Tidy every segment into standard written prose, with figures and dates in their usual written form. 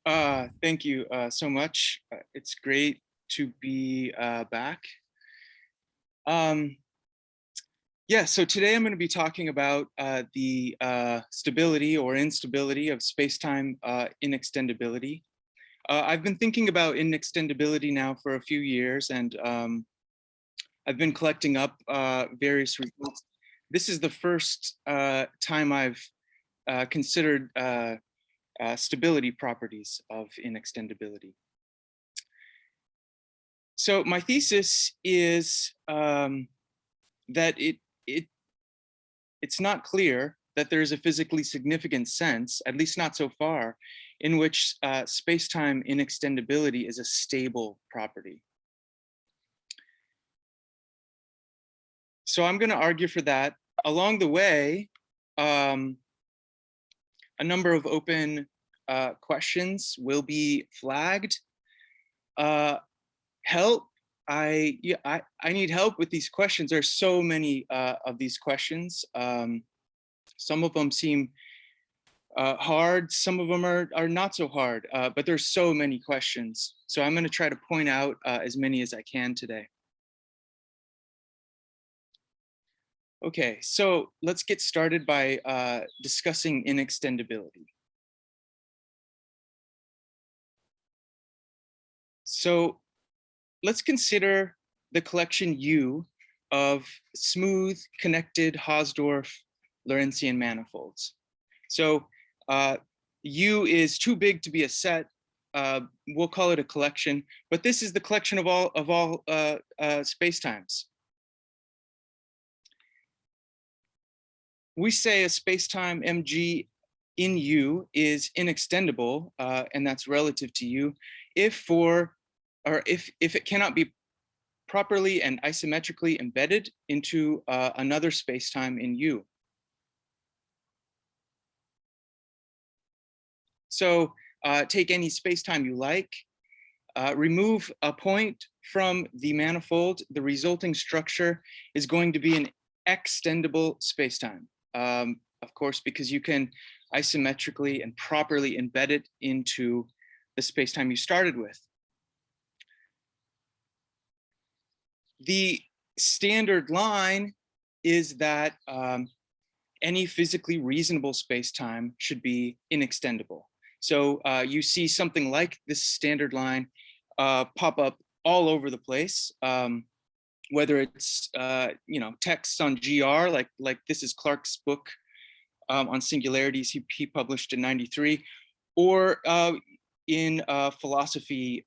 Thank you so much. It's great to be back. Yeah, so today I'm going to be talking about the stability or instability of space-time inextendability. I've been thinking about inextendability now for a few years, and I've been collecting up various results. This is the first time I've considered stability properties of inextendability. So my thesis is that it's not clear that there is a physically significant sense, at least not so far, in which space-time inextendability is a stable property. So I'm going to argue for that. Along the way, a number of open questions will be flagged. Help. I need help with these questions. There's so many of these questions. Some of them seem hard. Some of them are not so hard, but there's so many questions. So I'm going to try to point out as many as I can today. Okay, so let's get started by discussing inextendability. So let's consider the collection U of smooth, connected Hausdorff-Lorentzian manifolds. So U is too big to be a set. We'll call it a collection, but this is the collection of all spacetimes. We say a spacetime mg in U is inextendable, and that's relative to U, if it cannot be properly and isometrically embedded into another spacetime in U. So take any spacetime you like, remove a point from the manifold, the resulting structure is going to be an extendable spacetime. Of course, because you can isometrically and properly embed it into the spacetime you started with. The standard line is that any physically reasonable spacetime should be inextendable. So you see something like this standard line pop up all over the place. Whether it's texts on GR, like this is Clark's book on singularities he published in '93, or in philosophy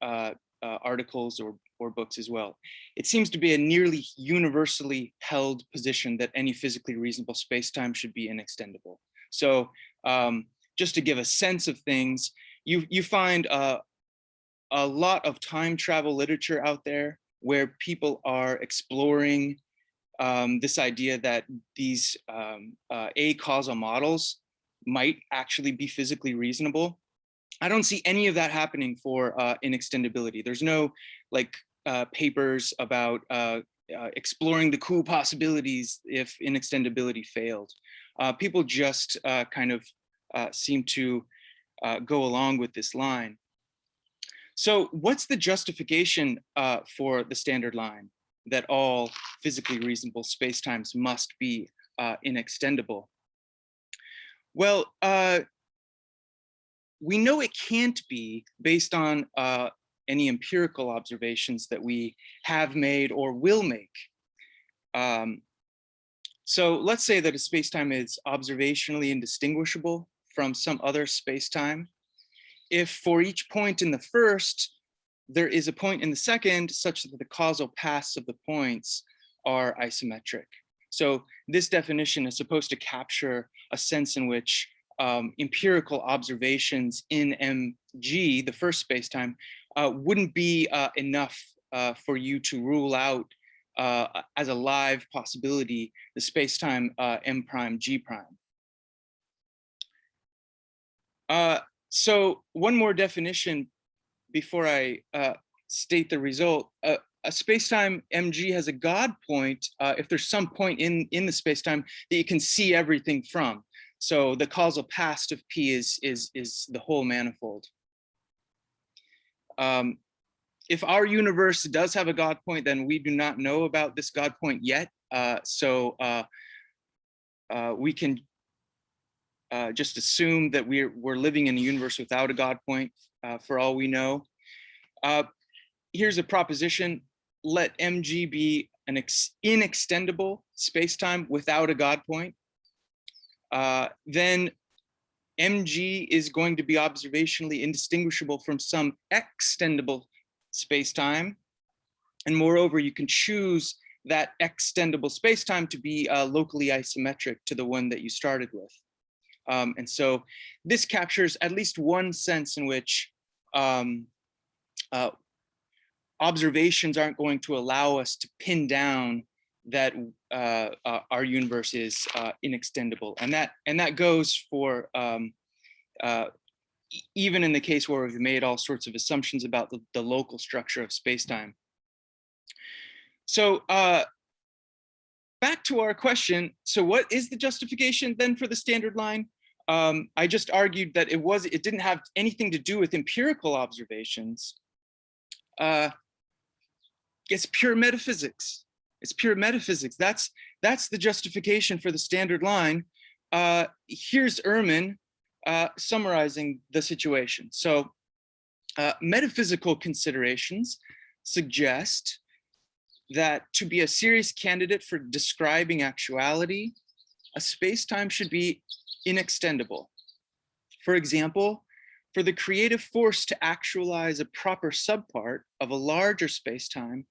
articles or books as well. It seems to be a nearly universally held position that any physically reasonable spacetime should be inextendable. So just to give a sense of things, you find a lot of time travel literature out there where people are exploring this idea that these a-causal models might actually be physically reasonable. I don't see any of that happening for inextendability. There's no papers about exploring the cool possibilities if inextendability failed. People just kind of seem to go along with this line. So what's the justification for the standard line that all physically reasonable spacetimes must be inextendable? Well, we know it can't be based on any empirical observations that we have made or will make. So let's say that a spacetime is observationally indistinguishable from some other spacetime. If for each point in the first, there is a point in the second such that the causal paths of the points are isometric. So this definition is supposed to capture a sense in which empirical observations in mg, the first spacetime, wouldn't be enough for you to rule out as a live possibility the spacetime m prime g prime. So one more definition before I state the result. A spacetime mg has a God point if there's some point in the spacetime that you can see everything from. So the causal past of P is the whole manifold. if our universe does have a God point, then we do not know about this God point yet. So we can just assume that we're living in a universe without a God point for all we know. Here's a proposition: let MG be an inextendable spacetime without a God point. Then MG is going to be observationally indistinguishable from some extendable spacetime. And moreover, you can choose that extendable spacetime to be locally isometric to the one that you started with. And so this captures at least one sense in which observations aren't going to allow us to pin down that our universe is inextendable, and that goes for even in the case where we've made all sorts of assumptions about the local structure of space-time. So back to our question. So what is the justification then for the standard line? I just argued that it didn't have anything to do with empirical observations. It's pure metaphysics. It's pure metaphysics. That's the justification for the standard line. Here's Irvine summarizing the situation. So metaphysical considerations suggest that to be a serious candidate for describing actuality, a space-time should be inextendable. For example, for the creative force to actualize a proper subpart of a larger space-time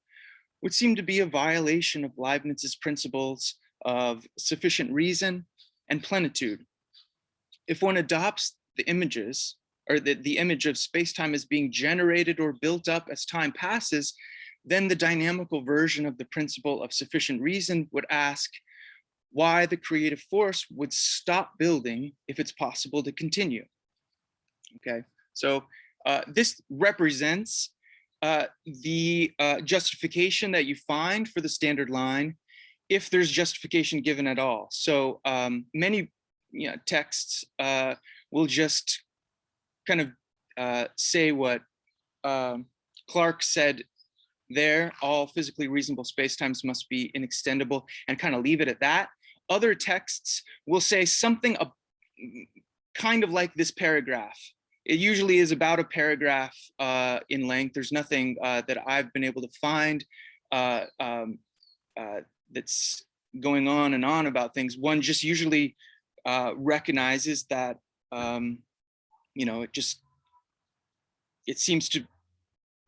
would seem to be a violation of Leibniz's principles of sufficient reason and plenitude. If one adopts the images, or the image of space-time as being generated or built up as time passes, then the dynamical version of the principle of sufficient reason would ask why the creative force would stop building if it's possible to continue. Okay, so this represents the justification that you find for the standard line if there's justification given at all. So many texts will just kind of say what Clark said there: all physically reasonable spacetimes must be inextendable, and kind of leave it at that. Other texts will say something kind of like this paragraph. It usually is about a paragraph in length. There's nothing that I've been able to find that's going on and on about things. One just usually recognizes that it seems to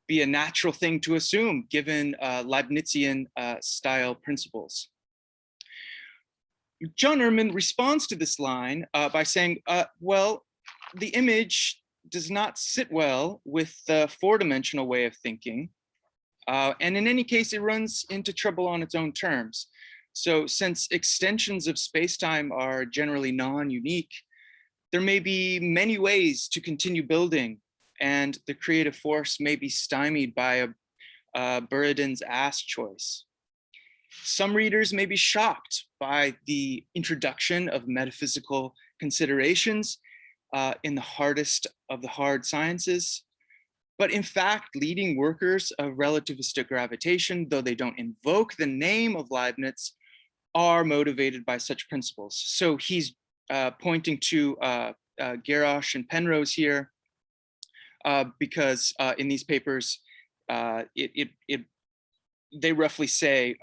be a natural thing to assume given Leibnizian style principles. John Irvine responds to this line by saying, well, the image does not sit well with the four-dimensional way of thinking. And in any case, it runs into trouble on its own terms. So since extensions of space-time are generally non-unique, there may be many ways to continue building, and the creative force may be stymied by a Buridan's ass choice. Some readers may be shocked by the introduction of metaphysical considerations in the hardest of the hard sciences. But in fact, leading workers of relativistic gravitation, though they don't invoke the name of Leibniz, are motivated by such principles. So he's pointing to Garrosh and Penrose here, because in these papers, they roughly say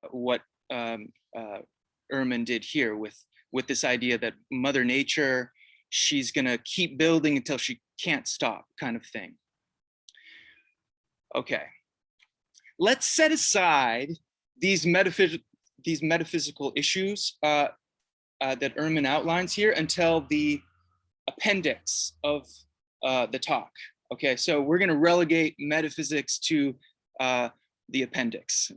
what Irvine did here with this idea that Mother Nature, she's gonna keep building until she can't stop, kind of thing. Okay, let's set aside these metaphysical issues that Irvine outlines here until the appendix of the talk. Okay, so we're gonna relegate metaphysics to the appendix.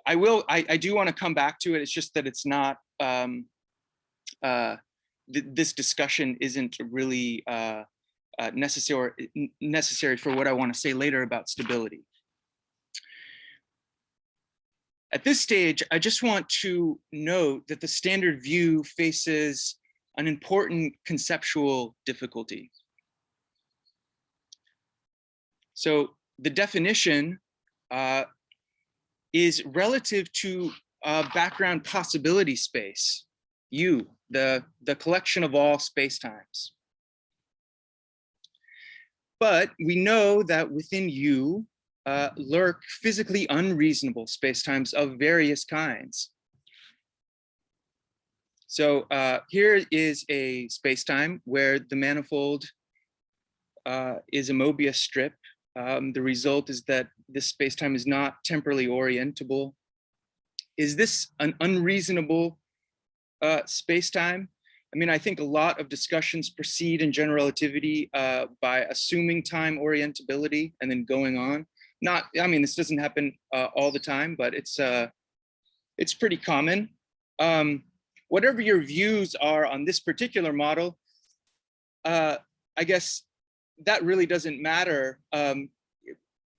I do want to come back to it. It's just that it's not, this discussion isn't really necessary for what I want to say later about stability. At this stage, I just want to note that the standard view faces an important conceptual difficulty. So the definition is relative to background possibility space, U, the collection of all spacetimes. But we know that within U lurk physically unreasonable spacetimes of various kinds. So here is a spacetime where the manifold is a Mobius strip. The result is that this spacetime is not temporally orientable. Is this an unreasonable spacetime? I mean, I think a lot of discussions proceed in general relativity by assuming time orientability and then going on. Not, I mean, this doesn't happen all the time, but it's pretty common. Whatever your views are on this particular model, I guess that really doesn't matter.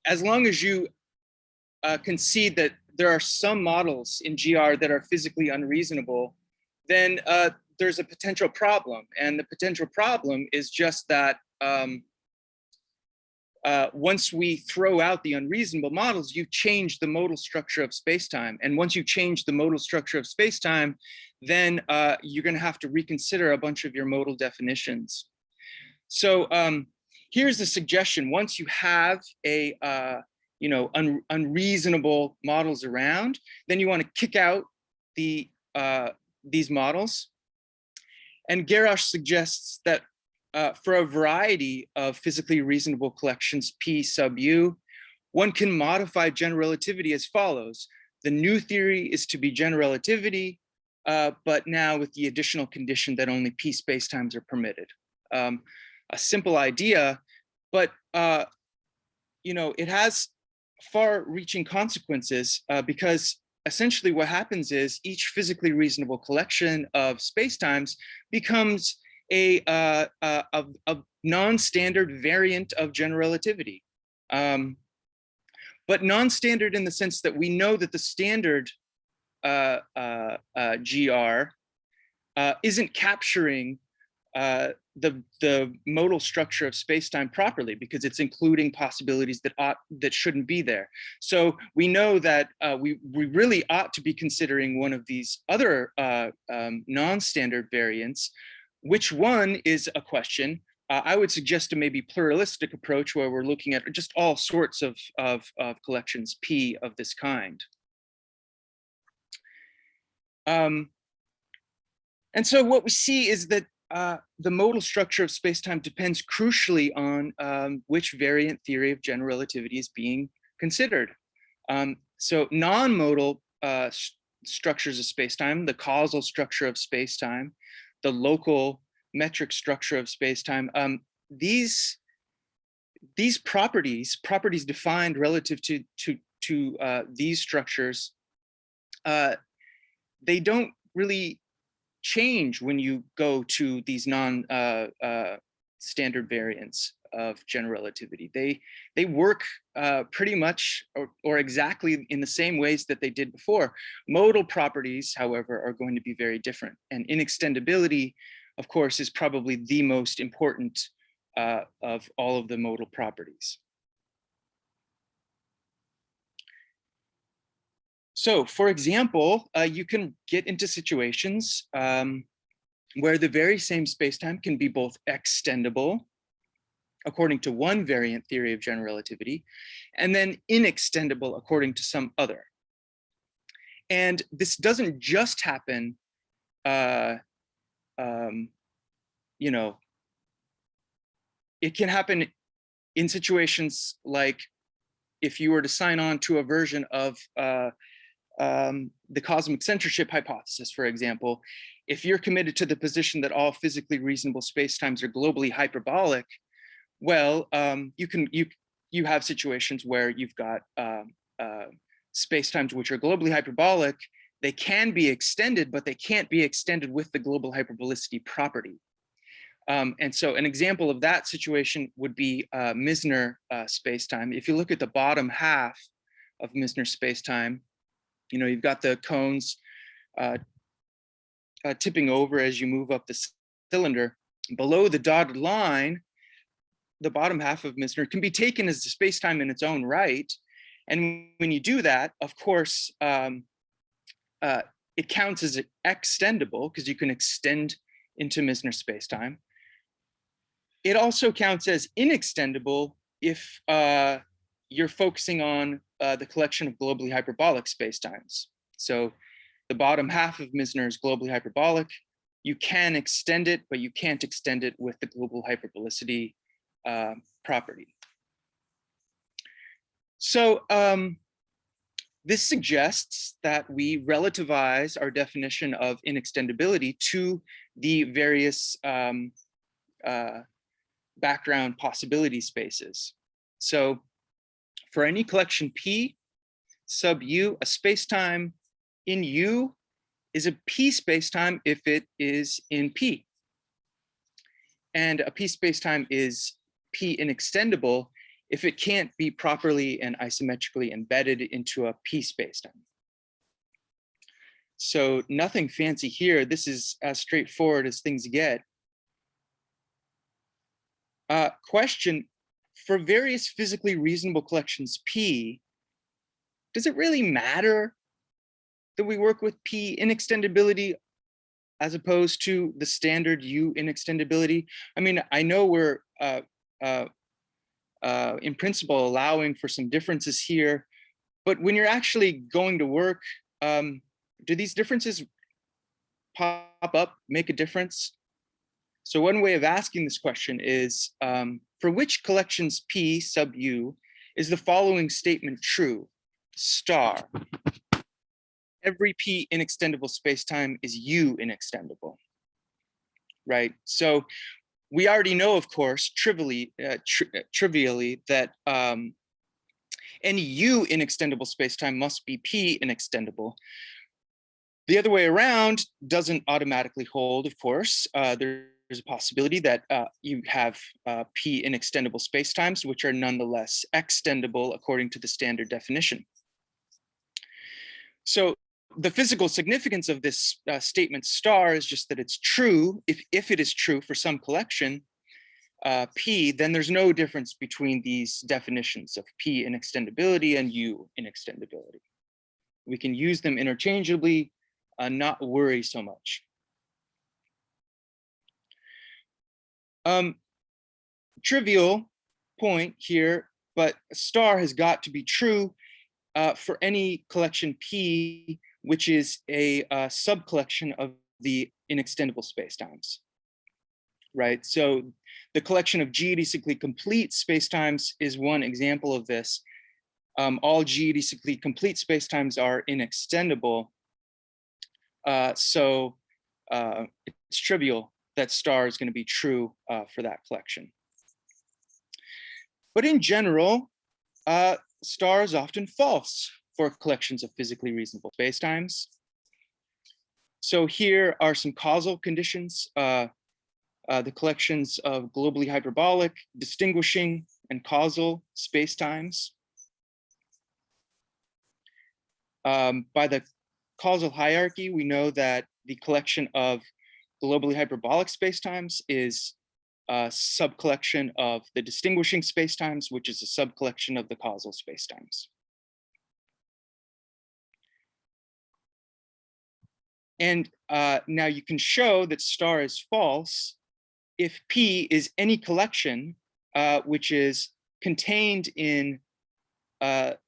As long as you concede that there are some models in GR that are physically unreasonable, then there's a potential problem. And the potential problem is just that once we throw out the unreasonable models, you change the modal structure of spacetime. And once you change the modal structure of spacetime, then you're going to have to reconsider a bunch of your modal definitions. So here's the suggestion. Once you have a unreasonable models around, then you want to kick out these models. And Garrosh suggests that for a variety of physically reasonable collections P sub U, one can modify general relativity as follows. The new theory is to be general relativity, but now with the additional condition that only P spacetimes are permitted. A simple idea, but it has far-reaching consequences because essentially what happens is each physically reasonable collection of spacetimes becomes a non-standard variant of general relativity. But non-standard in the sense that we know that the standard GR isn't capturing the modal structure of spacetime properly because it's including possibilities that shouldn't be there. So we know that we really ought to be considering one of these other non-standard variants. Which one is a question? I would suggest a maybe pluralistic approach where we're looking at just all sorts of collections P of this kind. And so what we see is that the modal structure of spacetime depends crucially on which variant theory of general relativity is being considered. So non-modal structures of spacetime, the causal structure of spacetime, the local metric structure of spacetime, these properties defined relative to these structures, they don't really change when you go to these non-standard variants of general relativity. They work pretty much or exactly in the same ways that they did before. Modal properties, however, are going to be very different. And inextendability, of course, is probably the most important of all of the modal properties. So, for example, you can get into situations where the very same spacetime can be both extendable, according to one variant theory of general relativity, and then inextendable according to some other. And this doesn't just happen, it can happen in situations like if you were to sign on to a version of the cosmic censorship hypothesis, for example. If you're committed to the position that all physically reasonable spacetimes are globally hyperbolic, well, you have situations where you've got spacetimes which are globally hyperbolic. They can be extended, but they can't be extended with the global hyperbolicity property. And so an example of that situation would be Misner spacetime. If you look at the bottom half of Misner spacetime, you've got the cones tipping over as you move up the cylinder. Below the dotted line, the bottom half of Misner can be taken as the space-time in its own right. And when you do that, of course, it counts as extendable because you can extend into Misner space-time. It also counts as inextendable if you're focusing on the collection of globally hyperbolic spacetimes. So the bottom half of Misner is globally hyperbolic. You can extend it, but you can't extend it with the global hyperbolicity property. So this suggests that we relativize our definition of inextendability to the various background possibility spaces. So for any collection P sub U, a spacetime in U is a P spacetime if it is in P. And a P spacetime is P inextendable if it can't be properly and isometrically embedded into a P spacetime. So nothing fancy here. This is as straightforward as things get. Question, for various physically reasonable collections P, does it really matter that we work with P inextendability as opposed to the standard U inextendability? I mean, I know we're in principle allowing for some differences here, but when you're actually going to work, do these differences pop up, make a difference? So one way of asking this question is, for which collections P sub U is the following statement true? Star. Every P inextendable spacetime is U inextendable, right? So we already know, of course, trivially that any U inextendable spacetime must be P inextendable. The other way around doesn't automatically hold, of course. There's a possibility that you have P inextendable spacetimes, which are nonetheless extendable according to the standard definition. So the physical significance of this statement star is just that it's true. If it is true for some collection P, then there's no difference between these definitions of P inextendability and U inextendability. We can use them interchangeably, not worry so much. Trivial point here, but star has got to be true for any collection P, which is a subcollection of the inextendable spacetimes, right? So the collection of geodesically complete spacetimes is one example of this. All geodesically complete spacetimes are inextendable. So it's trivial that star is going to be true for that collection. But in general, star is often false for collections of physically reasonable spacetimes. So here are some causal conditions, the collections of globally hyperbolic, distinguishing, and causal spacetimes. By the causal hierarchy, we know that the collection of globally hyperbolic spacetimes is a subcollection of the distinguishing spacetimes, which is a subcollection of the causal spacetimes. And now you can show that star is false if P is any collection which is contained in the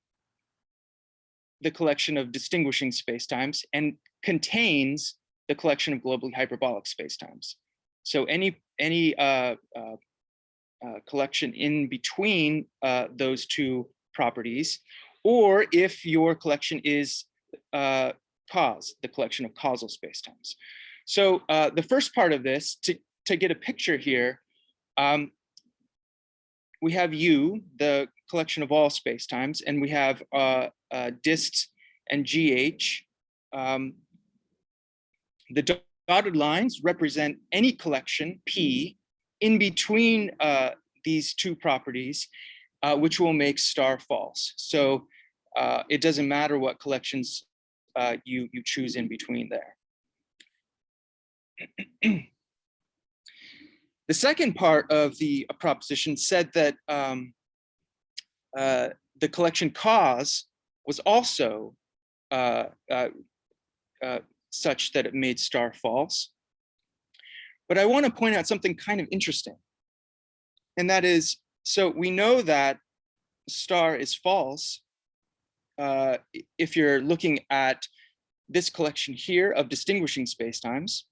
collection of distinguishing spacetimes and contains the collection of globally hyperbolic spacetimes. So any collection in between those two properties, or if your collection is the collection of causal spacetimes. So the first part of this, to get a picture here, we have U, the collection of all spacetimes, and we have dist and GH. The dotted lines represent any collection P in between these two properties, which will make star false. So it doesn't matter what collections you choose in between there. The second part of the proposition said that the collection cause was also such that it made star false. But I want to point out something kind of interesting. And that is, so we know that star is false if you're looking at this collection here of distinguishing spacetimes.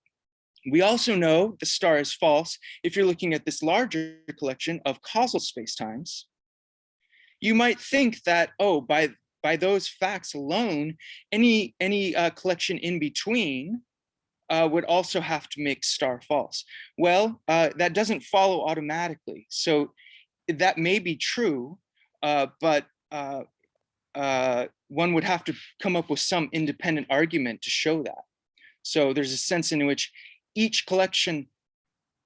We also know the star is false if you're looking at this larger collection of causal spacetimes. You might think that, oh, by those facts alone, any collection in between would also have to make star false. Well, that doesn't follow automatically. So that may be true, but one would have to come up with some independent argument to show that. So there's a sense in which each collection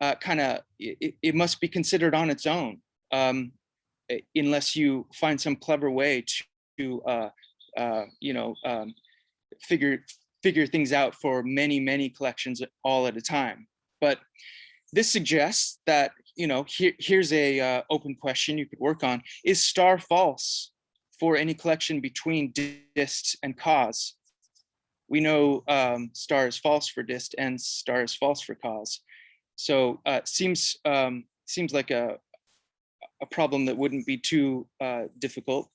it must be considered on its own, unless you find some clever way to figure things out for many collections all at a time. But this suggests that, here's a open question you could work on. Is star false for any collection between dist and cause? We know star is false for dist and star is false for cause. So seems like a problem that wouldn't be too difficult.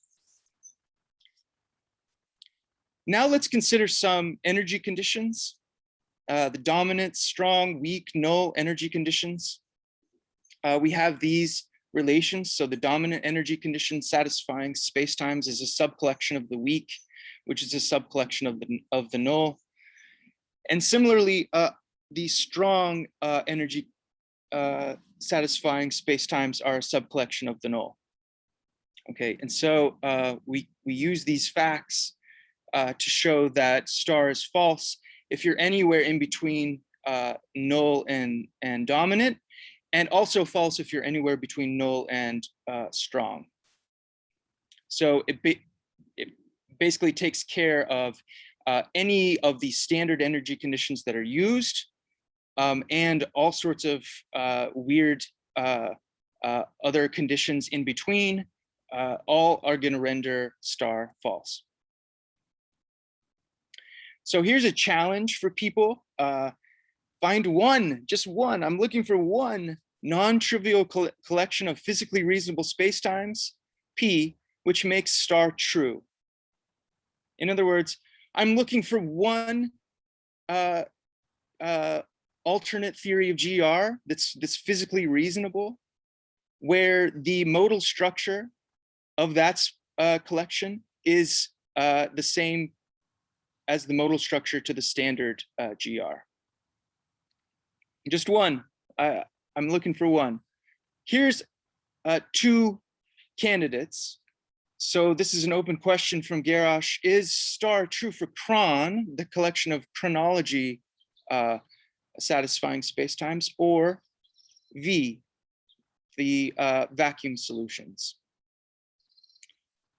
Now let's consider some energy conditions, the dominant, strong, weak, null energy conditions. We have these relations. So the dominant energy condition satisfying spacetimes is a subcollection of the weak, which is a subcollection of the null. And similarly, the strong energy satisfying spacetimes are a subcollection of the null. Okay, and so we use these facts to show that star is false if you're anywhere in between null and dominant, and also false if you're anywhere between null and strong. So it basically takes care of any of the standard energy conditions that are used, and all sorts of weird other conditions in between. All are going to render star false. So here's a challenge for people. Find one, just one. I'm looking for one non-trivial collection of physically reasonable spacetimes, P, which makes star true. In other words, I'm looking for one alternate theory of GR that's physically reasonable, where the modal structure of that collection is the same as the modal structure to the standard GR. Just one. I'm looking for one. Here's two candidates. So this is an open question from Garrosh. Is star true for chron, the collection of chronology satisfying spacetimes, or V, the vacuum solutions?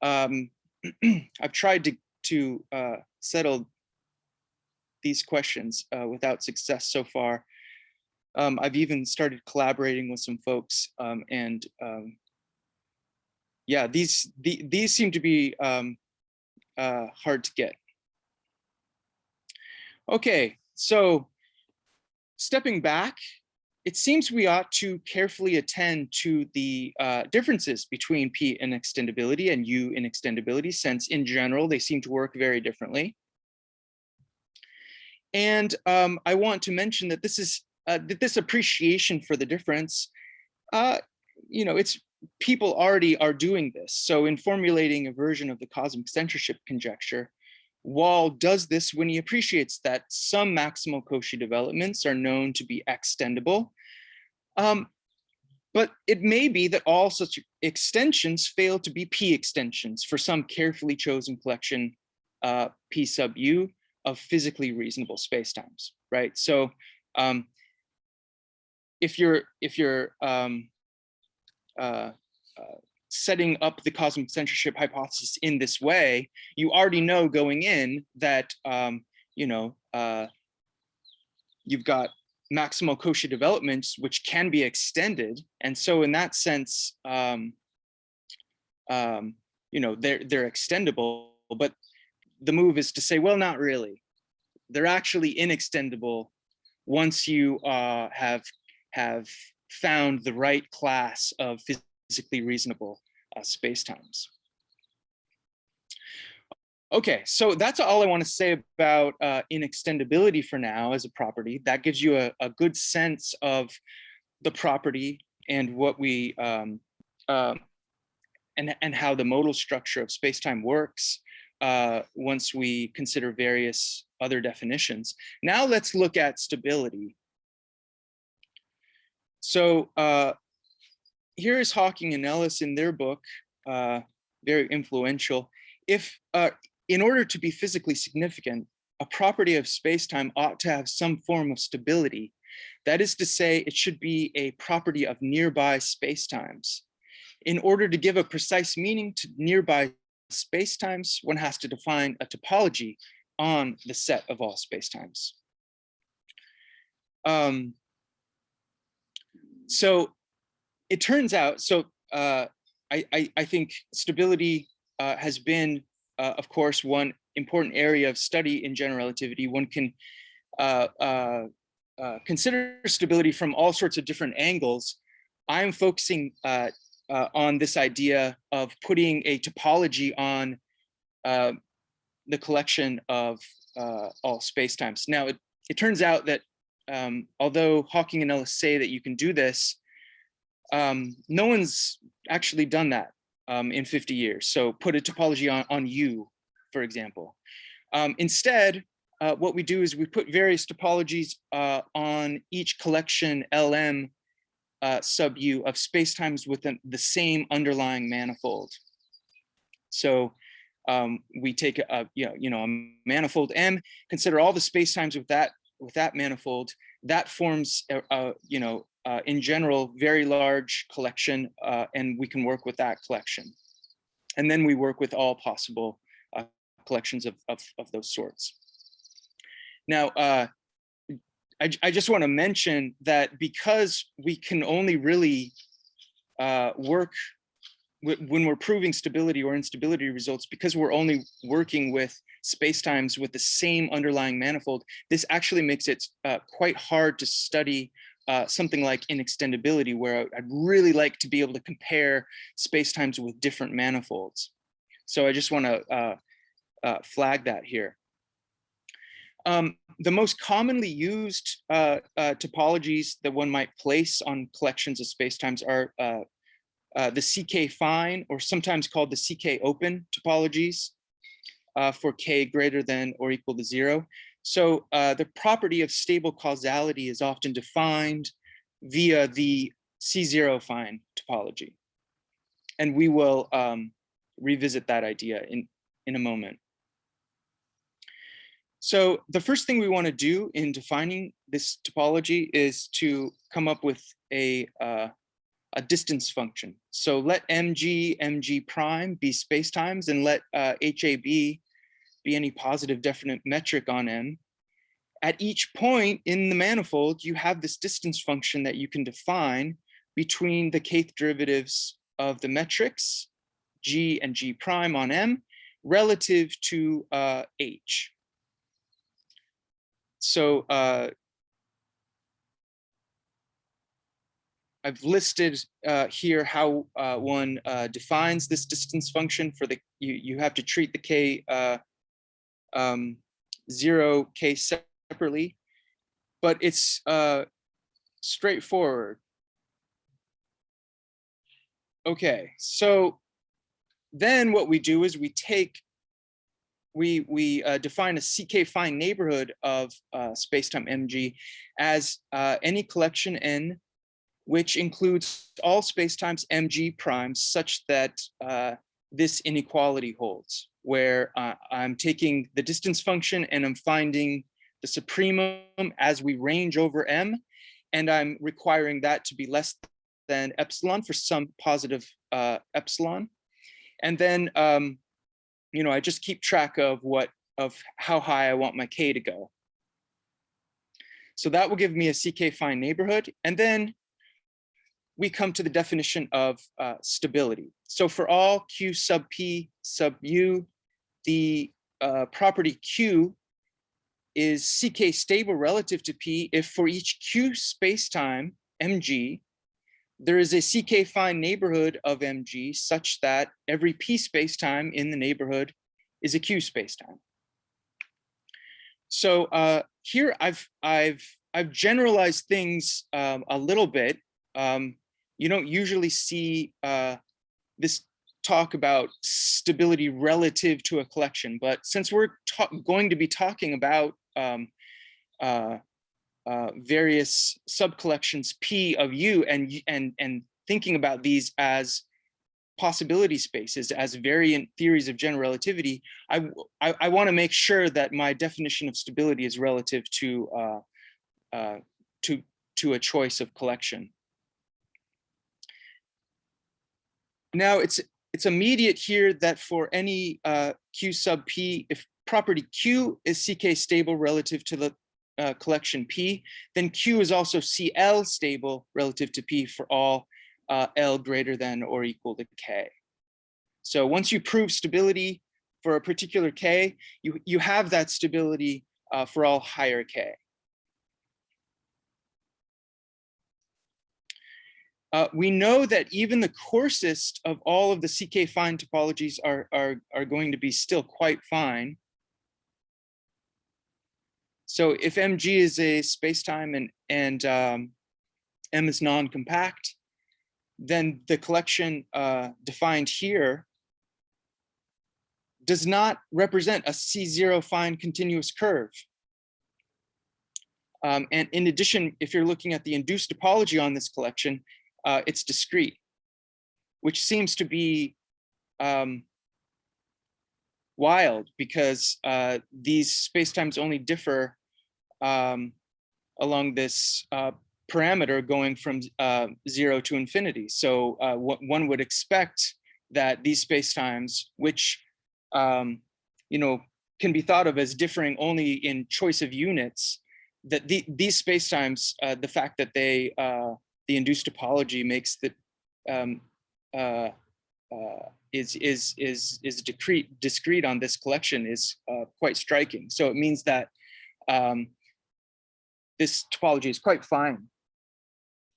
I've tried to settle these questions without success so far. I've even started collaborating with some folks, and yeah, these seem to be hard to get. Okay, so stepping back, it seems we ought to carefully attend to the differences between P inextendability and U inextendability, since in general they seem to work very differently. And I want to mention that this appreciation for the difference, it's people already are doing this. So in formulating a version of the cosmic censorship conjecture, Wall does this when he appreciates that some maximal Cauchy developments are known to be extendable. But it may be that all such extensions fail to be P extensions for some carefully chosen collection P sub U of physically reasonable spacetimes, right? So if you're setting up the cosmic censorship hypothesis in this way, you already know going in that you've got maximal Cauchy developments, which can be extended. And so in that sense, they're extendable, but the move is to say, well, not really. They're actually inextendable once you have found the right class of physically reasonable spacetimes. Okay, so that's all I want to say about inextendability for now as a property. That gives you a good sense of the property and what we and how the modal structure of spacetime works once we consider various other definitions. Now let's look at stability. So here is Hawking and Ellis in their book, very influential. If in order to be physically significant, a property of spacetime ought to have some form of stability. That is to say, it should be a property of nearby spacetimes. In order to give a precise meaning to nearby spacetimes, one has to define a topology on the set of all spacetimes. So it turns out, I think stability has been, of course, one important area of study in general relativity. One can consider stability from all sorts of different angles. I'm focusing on this idea of putting a topology on the collection of all spacetimes. Now, it turns out that although Hawking and Ellis say that you can do this, no one's actually done that in 50 years. So put a topology on U, for example. Instead, what we do is we put various topologies on each collection LM sub U of spacetimes with the same underlying manifold. So we take a manifold M, consider all the spacetimes with that manifold. That forms in general very large collection, and we can work with that collection. And then we work with all possible collections of those sorts. Now, I just want to mention that because we can only really work when we're proving stability or instability results, because we're only working with spacetimes with the same underlying manifold, this actually makes it quite hard to study something like inextendability, where I'd really like to be able to compare spacetimes with different manifolds. So I just want to flag that here. The most commonly used topologies that one might place on collections of spacetimes are the CK fine, or sometimes called the CK open topologies for k greater than or equal to 0. So the property of stable causality is often defined via the C0 fine topology. And we will revisit that idea in a moment. So the first thing we want to do in defining this topology is to come up with a distance function. So let mg prime be spacetimes, and let HAB be any positive definite metric on M. At each point in the manifold, you have this distance function that you can define between the kth derivatives of the metrics G and G prime on M relative to H. So I've listed here how one defines this distance function. For the you have to treat the k 0 k separately, but it's straightforward. Okay, so then what we do is we define a CK fine neighborhood of spacetime MG as any collection N which includes all spacetimes MG primes such that this inequality holds, where I'm taking the distance function and I'm finding the supremum as we range over M, and I'm requiring that to be less than epsilon for some positive epsilon. And then I just keep track of how high I want my K to go. So that will give me a CK fine neighborhood. And then we come to the definition of stability. So for all Q sub P sub U, the property Q is CK stable relative to P if for each Q spacetime MG, there is a CK fine neighborhood of MG such that every P spacetime in the neighborhood is a Q spacetime. So here I've generalized things a little bit. You don't usually see this talk about stability relative to a collection, but since we're going to be talking about various subcollections P of U and thinking about these as possibility spaces, as variant theories of general relativity, I want to make sure that my definition of stability is relative to a choice of collection. Now it's immediate here that for any Q sub P, if property Q is CK stable relative to the collection P, then Q is also CL stable relative to P for all L greater than or equal to K. So once you prove stability for a particular K, you have that stability for all higher K. We know that even the coarsest of all of the CK fine topologies are going to be still quite fine. So if MG is a spacetime and M is non-compact, then the collection defined here does not represent a C0 fine continuous curve. And in addition, if you're looking at the induced topology on this collection, it's discrete, which seems to be wild because these spacetimes only differ along this parameter going from 0 to infinity. So one would expect that these spacetimes, which can be thought of as differing only in choice of units, that these spacetimes, the fact that they the induced topology makes that is discrete on this collection is quite striking. So it means that this topology is quite fine.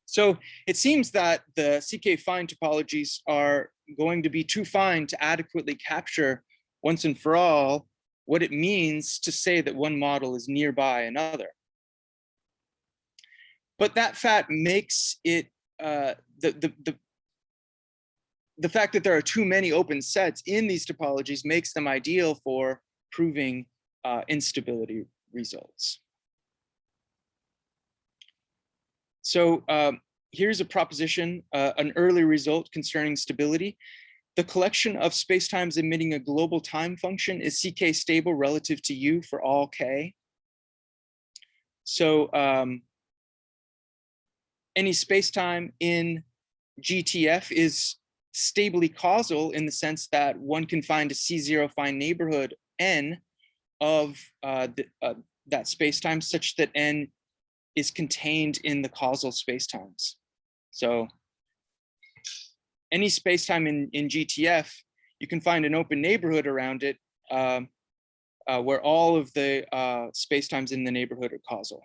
So it seems that the CK fine topologies are going to be too fine to adequately capture once and for all what it means to say that one model is nearby another. But that fact makes it, the fact that there are too many open sets in these topologies makes them ideal for proving instability results. So here's a proposition, an early result concerning stability. The collection of spacetimes emitting a global time function is CK stable relative to U for all K. So any spacetime in GTF is stably causal in the sense that one can find a C0 fine neighborhood N of that spacetime such that N is contained in the causal spacetimes. So any spacetime in GTF, you can find an open neighborhood around it where all of the spacetimes in the neighborhood are causal.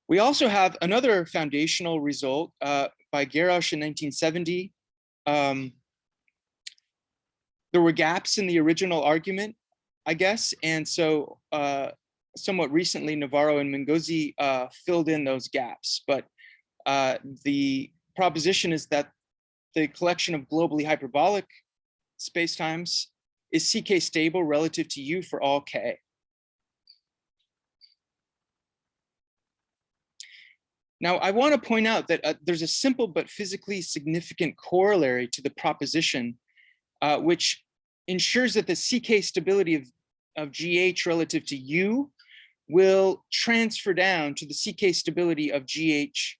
We also have another foundational result by Garrosh in 1970. There were gaps in the original argument, I guess, and so somewhat recently, Navarro and Mengozzi filled in those gaps. But the proposition is that the collection of globally hyperbolic spacetimes is CK stable relative to U for all K. Now, I want to point out that there's a simple but physically significant corollary to the proposition, which ensures that the CK stability of GH relative to U will transfer down to the CK stability of GH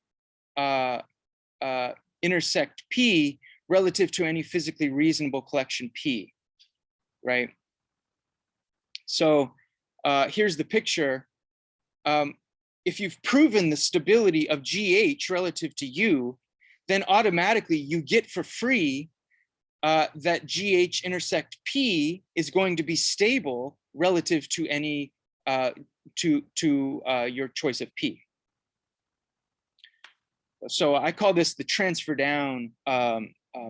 intersect P relative to any physically reasonable collection P, right? So here's the picture. If you've proven the stability of GH relative to U, then automatically you get for free that GH intersect P is going to be stable relative to any your choice of P. So I call this the transfer down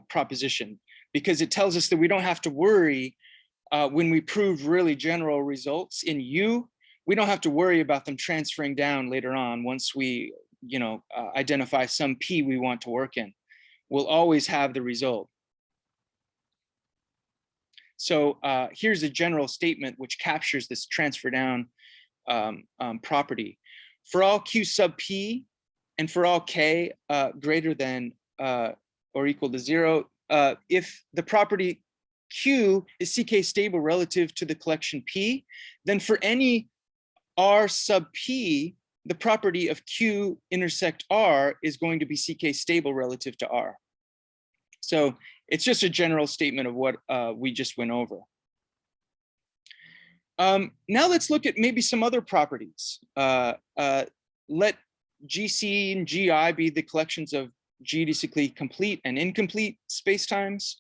proposition, because it tells us that we don't have to worry when we prove really general results in U. We don't have to worry about them transferring down later on once we, identify some P we want to work in. We'll always have the result. So here's a general statement which captures this transfer down property. For all Q sub P and for all K greater than or equal to 0, if the property Q is CK stable relative to the collection P, then for any R sub P, the property of Q intersect R is going to be CK stable relative to R. So it's just a general statement of what we just went over. Now let's look at maybe some other properties. Let GC and GI be the collections of geodesically complete and incomplete spacetimes.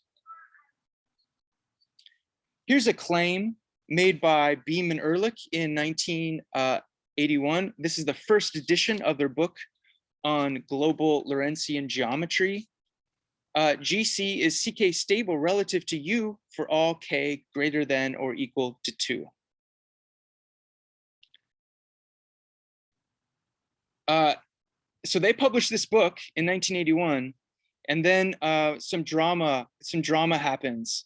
Here's a claim made by Beam and Ehrlich in 1981. This is the first edition of their book on global Lorentzian geometry. GC is CK stable relative to U for all K greater than or equal to 2. So they published this book in 1981, and then some drama happens.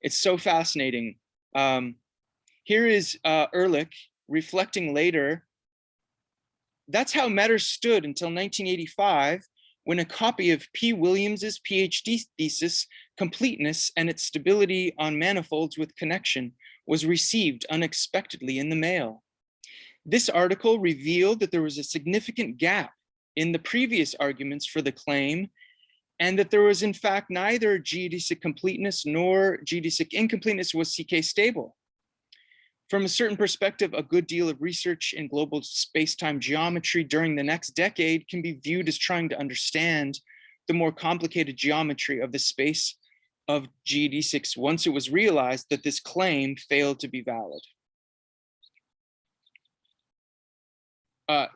It's so fascinating. Here is Ehrlich reflecting later. That's how matter stood until 1985, when a copy of P. Williams's PhD thesis, Completeness and its Stability on Manifolds with Connection, was received unexpectedly in the mail. This article revealed that there was a significant gap in the previous arguments for the claim, and that there was in fact neither geodesic completeness nor geodesic incompleteness was CK stable. From a certain perspective, a good deal of research in global space-time geometry during the next decade can be viewed as trying to understand the more complicated geometry of the space of geodesics once it was realized that this claim failed to be valid.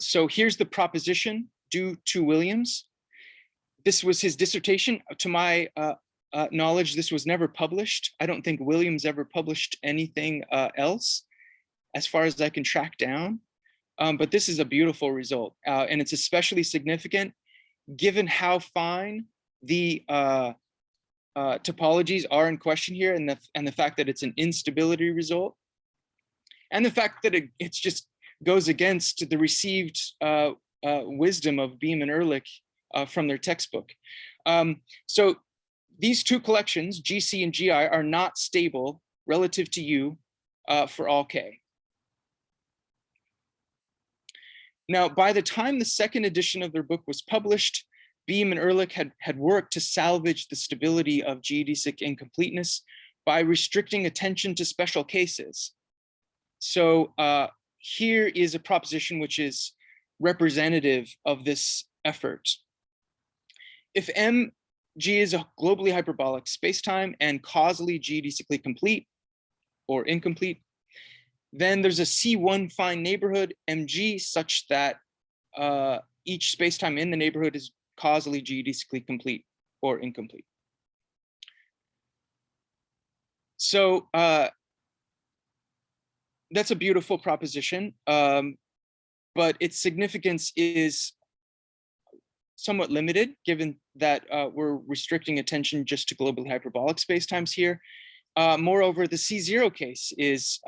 So here's the proposition due to Williams. This was his dissertation. To my knowledge, this was never published. I don't think Williams ever published anything else as far as I can track down. But this is a beautiful result. And it's especially significant given how fine the topologies are in question here, and the fact that it's an instability result. And the fact that it's just goes against the received wisdom of Beam and Ehrlich from their textbook. So these two collections, GC and GI, are not stable relative to U for all K. Now, by the time the second edition of their book was published, Beam and Ehrlich had worked to salvage the stability of geodesic incompleteness by restricting attention to special cases. So here is a proposition which is representative of this effort. If MG is a globally hyperbolic spacetime and causally geodesically complete or incomplete, then there's a C1 fine neighborhood MG such that each spacetime in the neighborhood is causally geodesically complete or incomplete. So that's a beautiful proposition, but its significance is somewhat limited given that we're restricting attention just to globally hyperbolic spacetimes here. Moreover, the C0 case is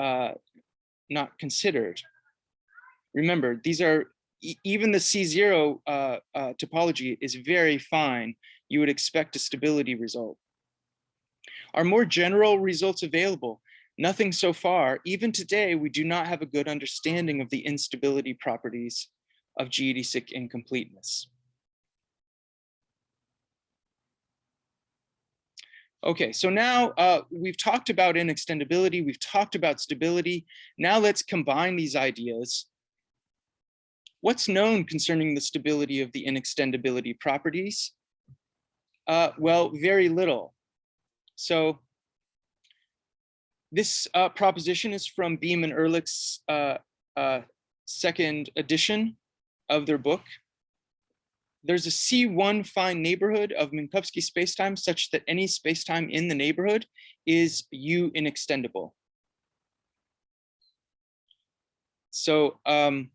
not considered. Remember, these are, even the C0 topology is very fine. You would expect a stability result. Are more general results available? Nothing so far. Even today, we do not have a good understanding of the instability properties of geodesic incompleteness. Okay, so now we've talked about inextendability, we've talked about stability. Now let's combine these ideas. What's known concerning the stability of the inextendability properties? Well, very little. So this proposition is from Beam and Ehrlich's second edition of their book. There's a C1 fine neighborhood of Minkowski spacetime such that any spacetime in the neighborhood is U inextendable. So I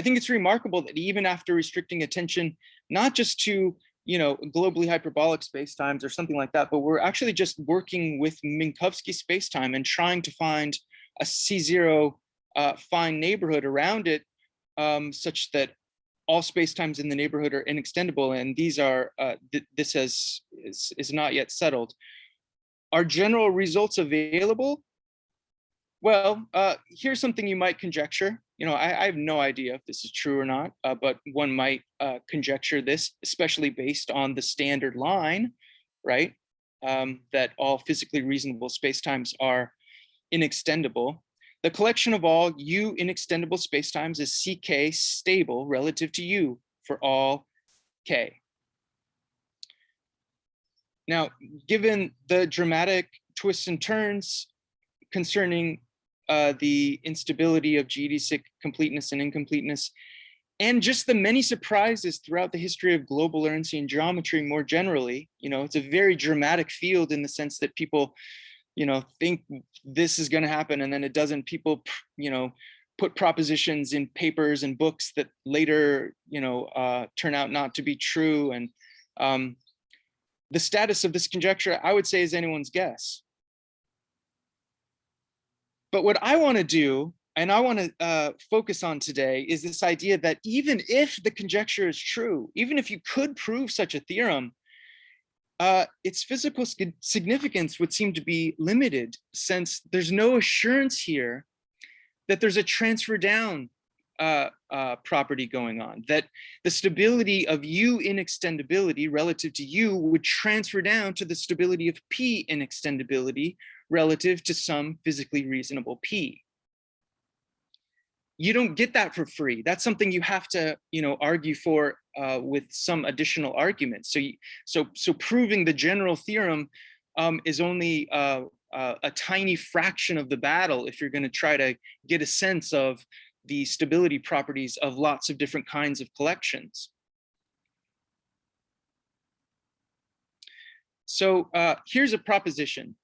think it's remarkable that even after restricting attention, not just to globally hyperbolic spacetimes or something like that, but we're actually just working with Minkowski spacetime and trying to find a C0 fine neighborhood around it, such that all spacetimes in the neighborhood are inextendable, and these are this is not yet settled. Are general results available? Well, here's something you might conjecture. I have no idea if this is true or not, but one might conjecture this, especially based on the standard line, right? That all physically reasonable spacetimes are inextendable. The collection of all U inextendable spacetimes is CK stable relative to U for all K. Now, given the dramatic twists and turns concerning the instability of geodesic completeness and incompleteness, and just the many surprises throughout the history of global Lorentzian geometry more generally, it's a very dramatic field in the sense that people think this is going to happen and then it doesn't. People put propositions in papers and books that later turn out not to be true, and the status of this conjecture, I would say, is anyone's guess. But what I want to do, and I want to focus on today, is this idea that even if the conjecture is true, even if you could prove such a theorem, its physical significance would seem to be limited, since there's no assurance here that there's a transfer down property going on, that the stability of U inextendability relative to U would transfer down to the stability of P inextendability relative to some physically reasonable P. You don't get that for free. That's something you have to, argue for with some additional arguments. So proving the general theorem is only a tiny fraction of the battle if you're going to try to get a sense of the stability properties of lots of different kinds of collections. So here's a proposition.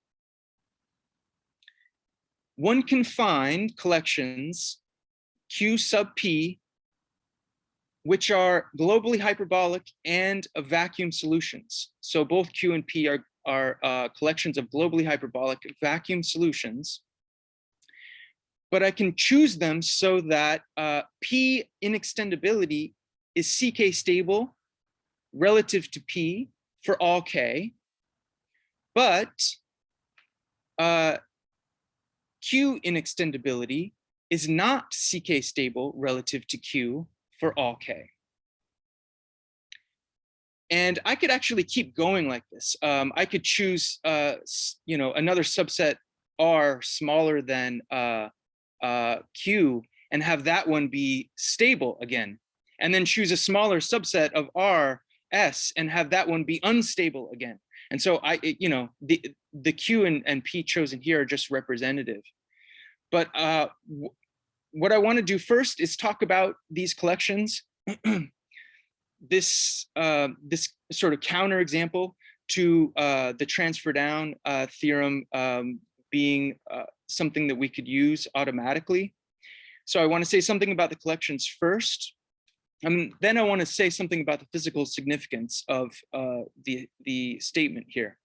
One can find collections Q sub P which are globally hyperbolic and vacuum solutions. So both Q and P are collections of globally hyperbolic vacuum solutions. But I can choose them so that P inextendability is CK stable relative to P for all K, but Q inextendability is not CK stable relative to Q for all K. And I could actually keep going like this. I could choose, another subset R smaller than Q and have that one be stable again, and then choose a smaller subset of R S and have that one be unstable again. And so the Q and P chosen here are just representative. But what I want to do first is talk about these collections. This sort of counter example to the transfer down theorem being something that we could use automatically. So I want to say something about the collections first, and then I want to say something about the physical significance of the statement here.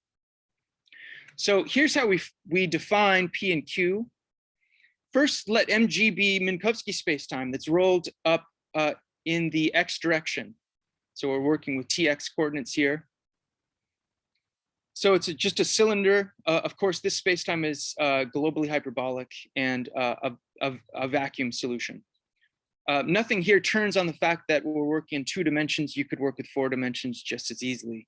So here's how we define P and Q. First, let MG be Minkowski spacetime that's rolled up in the x direction. So we're working with TX coordinates here. So it's just a cylinder. Of course, this spacetime is globally hyperbolic and a vacuum solution. Nothing here turns on the fact that we're working in 2 dimensions. You could work with 4 dimensions just as easily.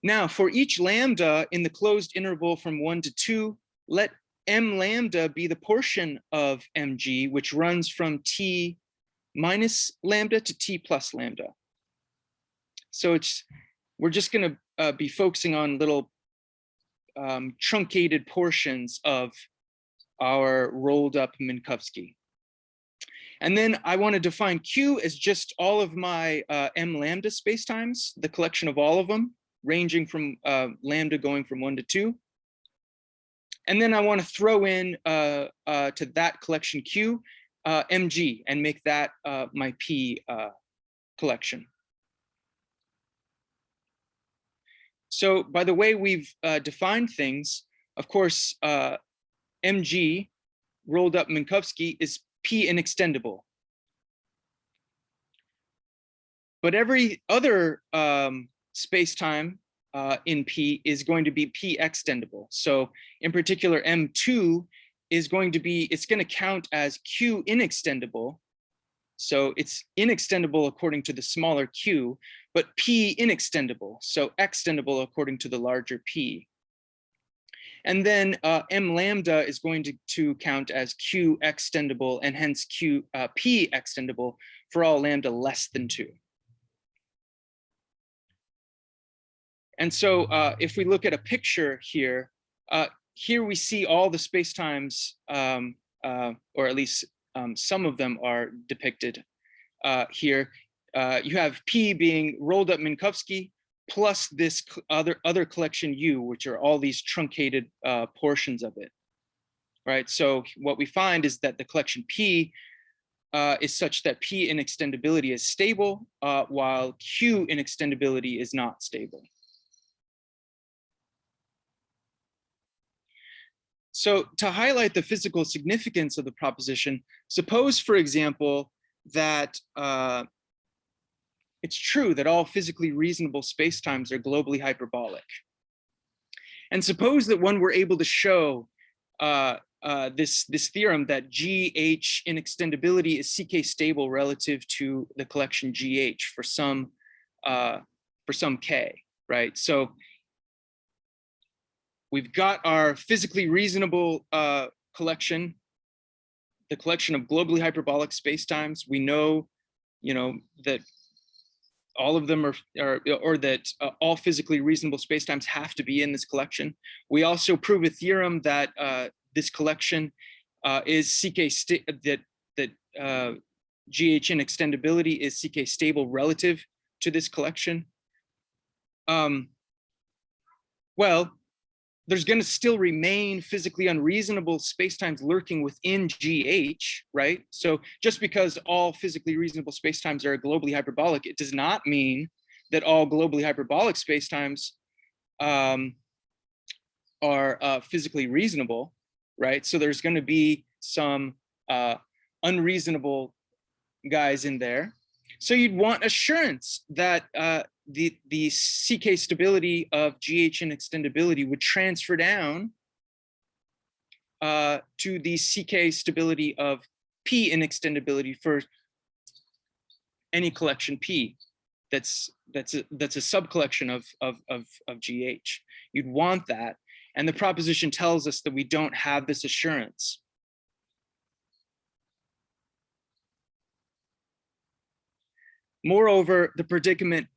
Now, for each lambda in the closed interval from 1 to 2, let m lambda be the portion of mg, which runs from t minus lambda to t plus lambda. So we're just going to be focusing on little truncated portions of our rolled up Minkowski. And then I want to define Q as just all of my m lambda spacetimes, the collection of all of them, ranging from lambda going from 1 to 2. And then I want to throw in to that collection Q, mg, and make that my P collection. So by the way we've defined things, of course, mg, rolled up Minkowski, is P inextendable. But every other space-time in P is going to be P extendable. So in particular, M2 is going to be, it's going to count as Q inextendable. So it's inextendable according to the smaller Q, but P inextendable. So extendable according to the larger P. And then m lambda is going to count as Q extendable, and hence Q P extendable for all lambda less than 2. And so if we look at a picture here, here we see all the spacetimes, or at least some of them are depicted here. You have P being rolled up Minkowski plus this other collection U, which are all these truncated portions of it, right? So what we find is that the collection P is such that P inextendability is stable, while Q inextendability is not stable. So to highlight the physical significance of the proposition, suppose, for example, that it's true that all physically reasonable spacetimes are globally hyperbolic. And suppose that one were able to show this theorem that GH inextendability is CK stable relative to the collection GH for some K, right? So we've got our physically reasonable collection, the collection of globally hyperbolic spacetimes. We know, that all of them or that all physically reasonable spacetimes have to be in this collection. We also prove a theorem that this collection is CK that GH inextendability is CK stable relative to this collection. Well, there's going to still remain physically unreasonable spacetimes lurking within GH, right? So just because all physically reasonable spacetimes are globally hyperbolic, it does not mean that all globally hyperbolic spacetimes are physically reasonable, right? So there's going to be some unreasonable guys in there. So you'd want assurance that the CK stability of GH inextendability would transfer down to the CK stability of P inextendability for any collection P that's a subcollection of GH. You'd want that, and the proposition tells us that we don't have this assurance. Moreover, the predicament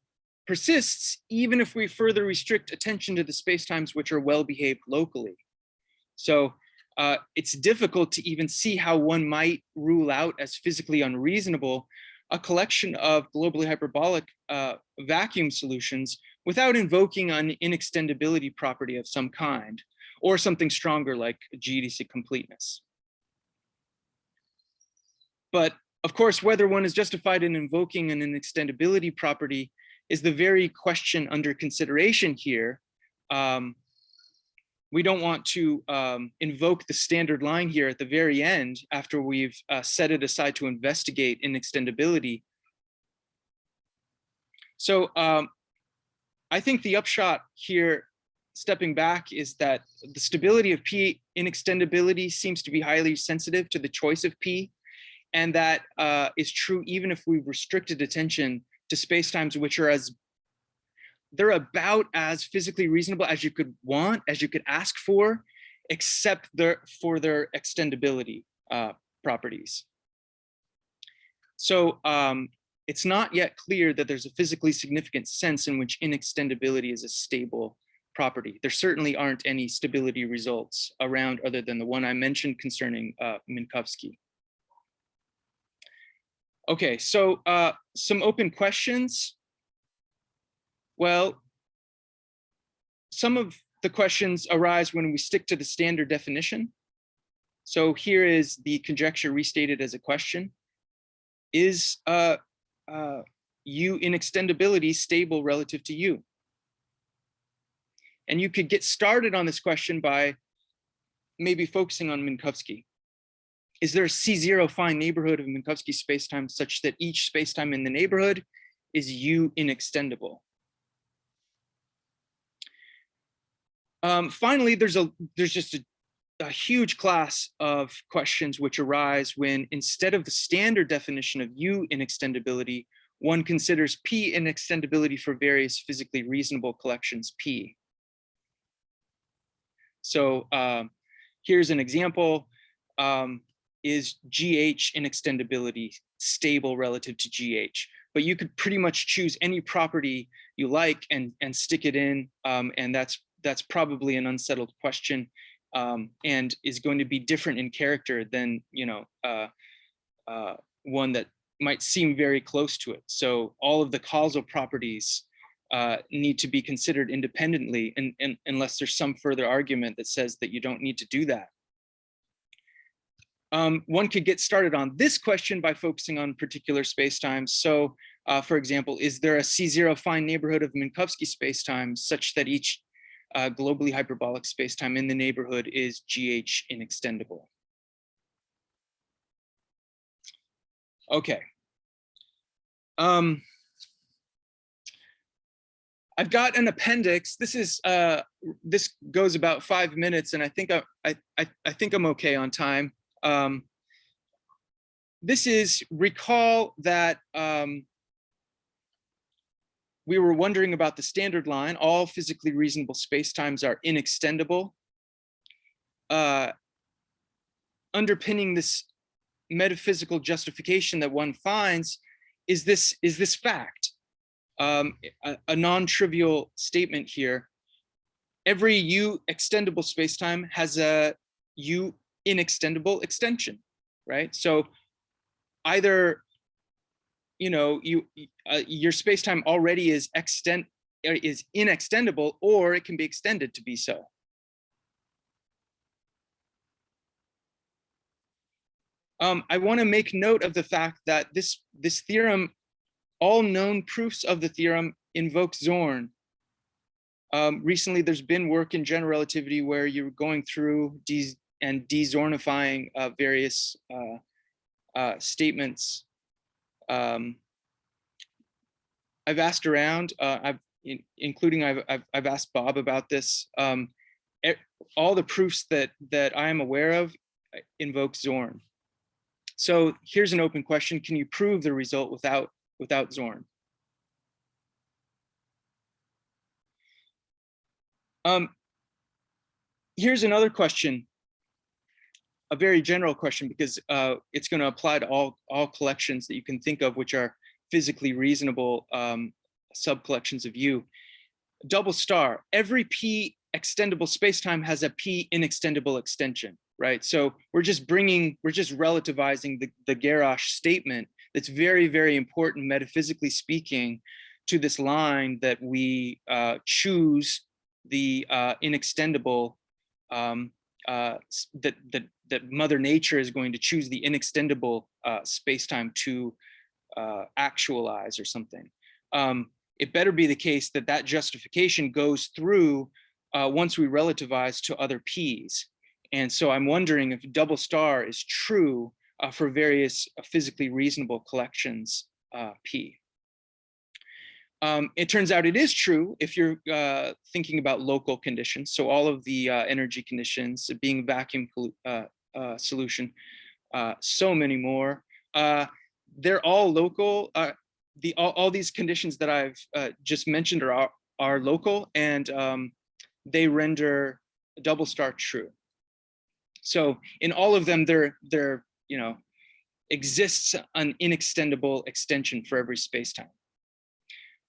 persists even if we further restrict attention to the spacetimes which are well behaved locally. So it's difficult to even see how one might rule out as physically unreasonable a collection of globally hyperbolic vacuum solutions without invoking an inextendability property of some kind, or something stronger like geodesic completeness. But of course, whether one is justified in invoking an inextendability property is the very question under consideration here. We don't want to invoke the standard line here at the very end after we've set it aside to investigate inextendability. So I think the upshot here, stepping back, is that the stability of P inextendability seems to be highly sensitive to the choice of P. And that is true even if we've restricted attention to spacetimes which are as they're about as physically reasonable as you could want, as you could ask for, except for their extendability properties. So it's not yet clear that there's a physically significant sense in which inextendability is a stable property. There certainly aren't any stability results around other than the one I mentioned concerning Minkowski. Okay, so some open questions. Well, some of the questions arise when we stick to the standard definition. So here is the conjecture restated as a question. Is U inextendability stable relative to U? And you could get started on this question by maybe focusing on Minkowski. Is there a C0 fine neighborhood of Minkowski spacetime such that each spacetime in the neighborhood is U inextendable? Finally, there's just a huge class of questions which arise when, instead of the standard definition of U inextendability, one considers P inextendability for various physically reasonable collections P. So here's an example. Is GH inextendability stable relative to GH? But you could pretty much choose any property you like and stick it in, and that's probably an unsettled question, and is going to be different in character than, you know, one that might seem very close to it. So all of the causal properties need to be considered independently, and unless there's some further argument that says that you don't need to do that. One could get started on this question by focusing on particular spacetimes. So, for example, is there a C0 fine neighborhood of Minkowski spacetimes such that each globally hyperbolic spacetime in the neighborhood is GH inextendable? Okay. I've got an appendix. This is this goes about 5 minutes, and I think I'm okay on time. This is, recall that we were wondering about the standard line. All physically reasonable spacetimes are inextendable. Underpinning this metaphysical justification that one finds is this fact, a non-trivial statement here. Every U extendable spacetime has a U inextendable extension, right? So either, you know, your spacetime already is inextendable, or it can be extended to be so. I want to make note of the fact that this theorem, all known proofs of the theorem invoke Zorn. Recently, there's been work in general relativity where you're going through and de-Zornifying various statements. I've asked around, I've asked Bob about this. All the proofs that I am aware of invoke Zorn. So here's an open question: can you prove the result without Zorn? Here's another question, a very general question, because it's going to apply to all collections that you can think of which are physically reasonable subcollections of U. Double star, every P extendable spacetime has a P inextendable extension, right? So we're just relativizing the Garrosh statement that's very, very important metaphysically speaking to this line that we choose the inextendable, that Mother Nature is going to choose the inextendable spacetime to actualize or something. It better be the case that justification goes through once we relativize to other P's. And so I'm wondering if double star is true for various physically reasonable collections P. It turns out it is true if you're thinking about local conditions. So all of the energy conditions, being vacuum solution, so many more. They're all local. All these conditions that I've just mentioned are are local, and they render double star true. So in all of them, there exists an inextendable extension for every spacetime.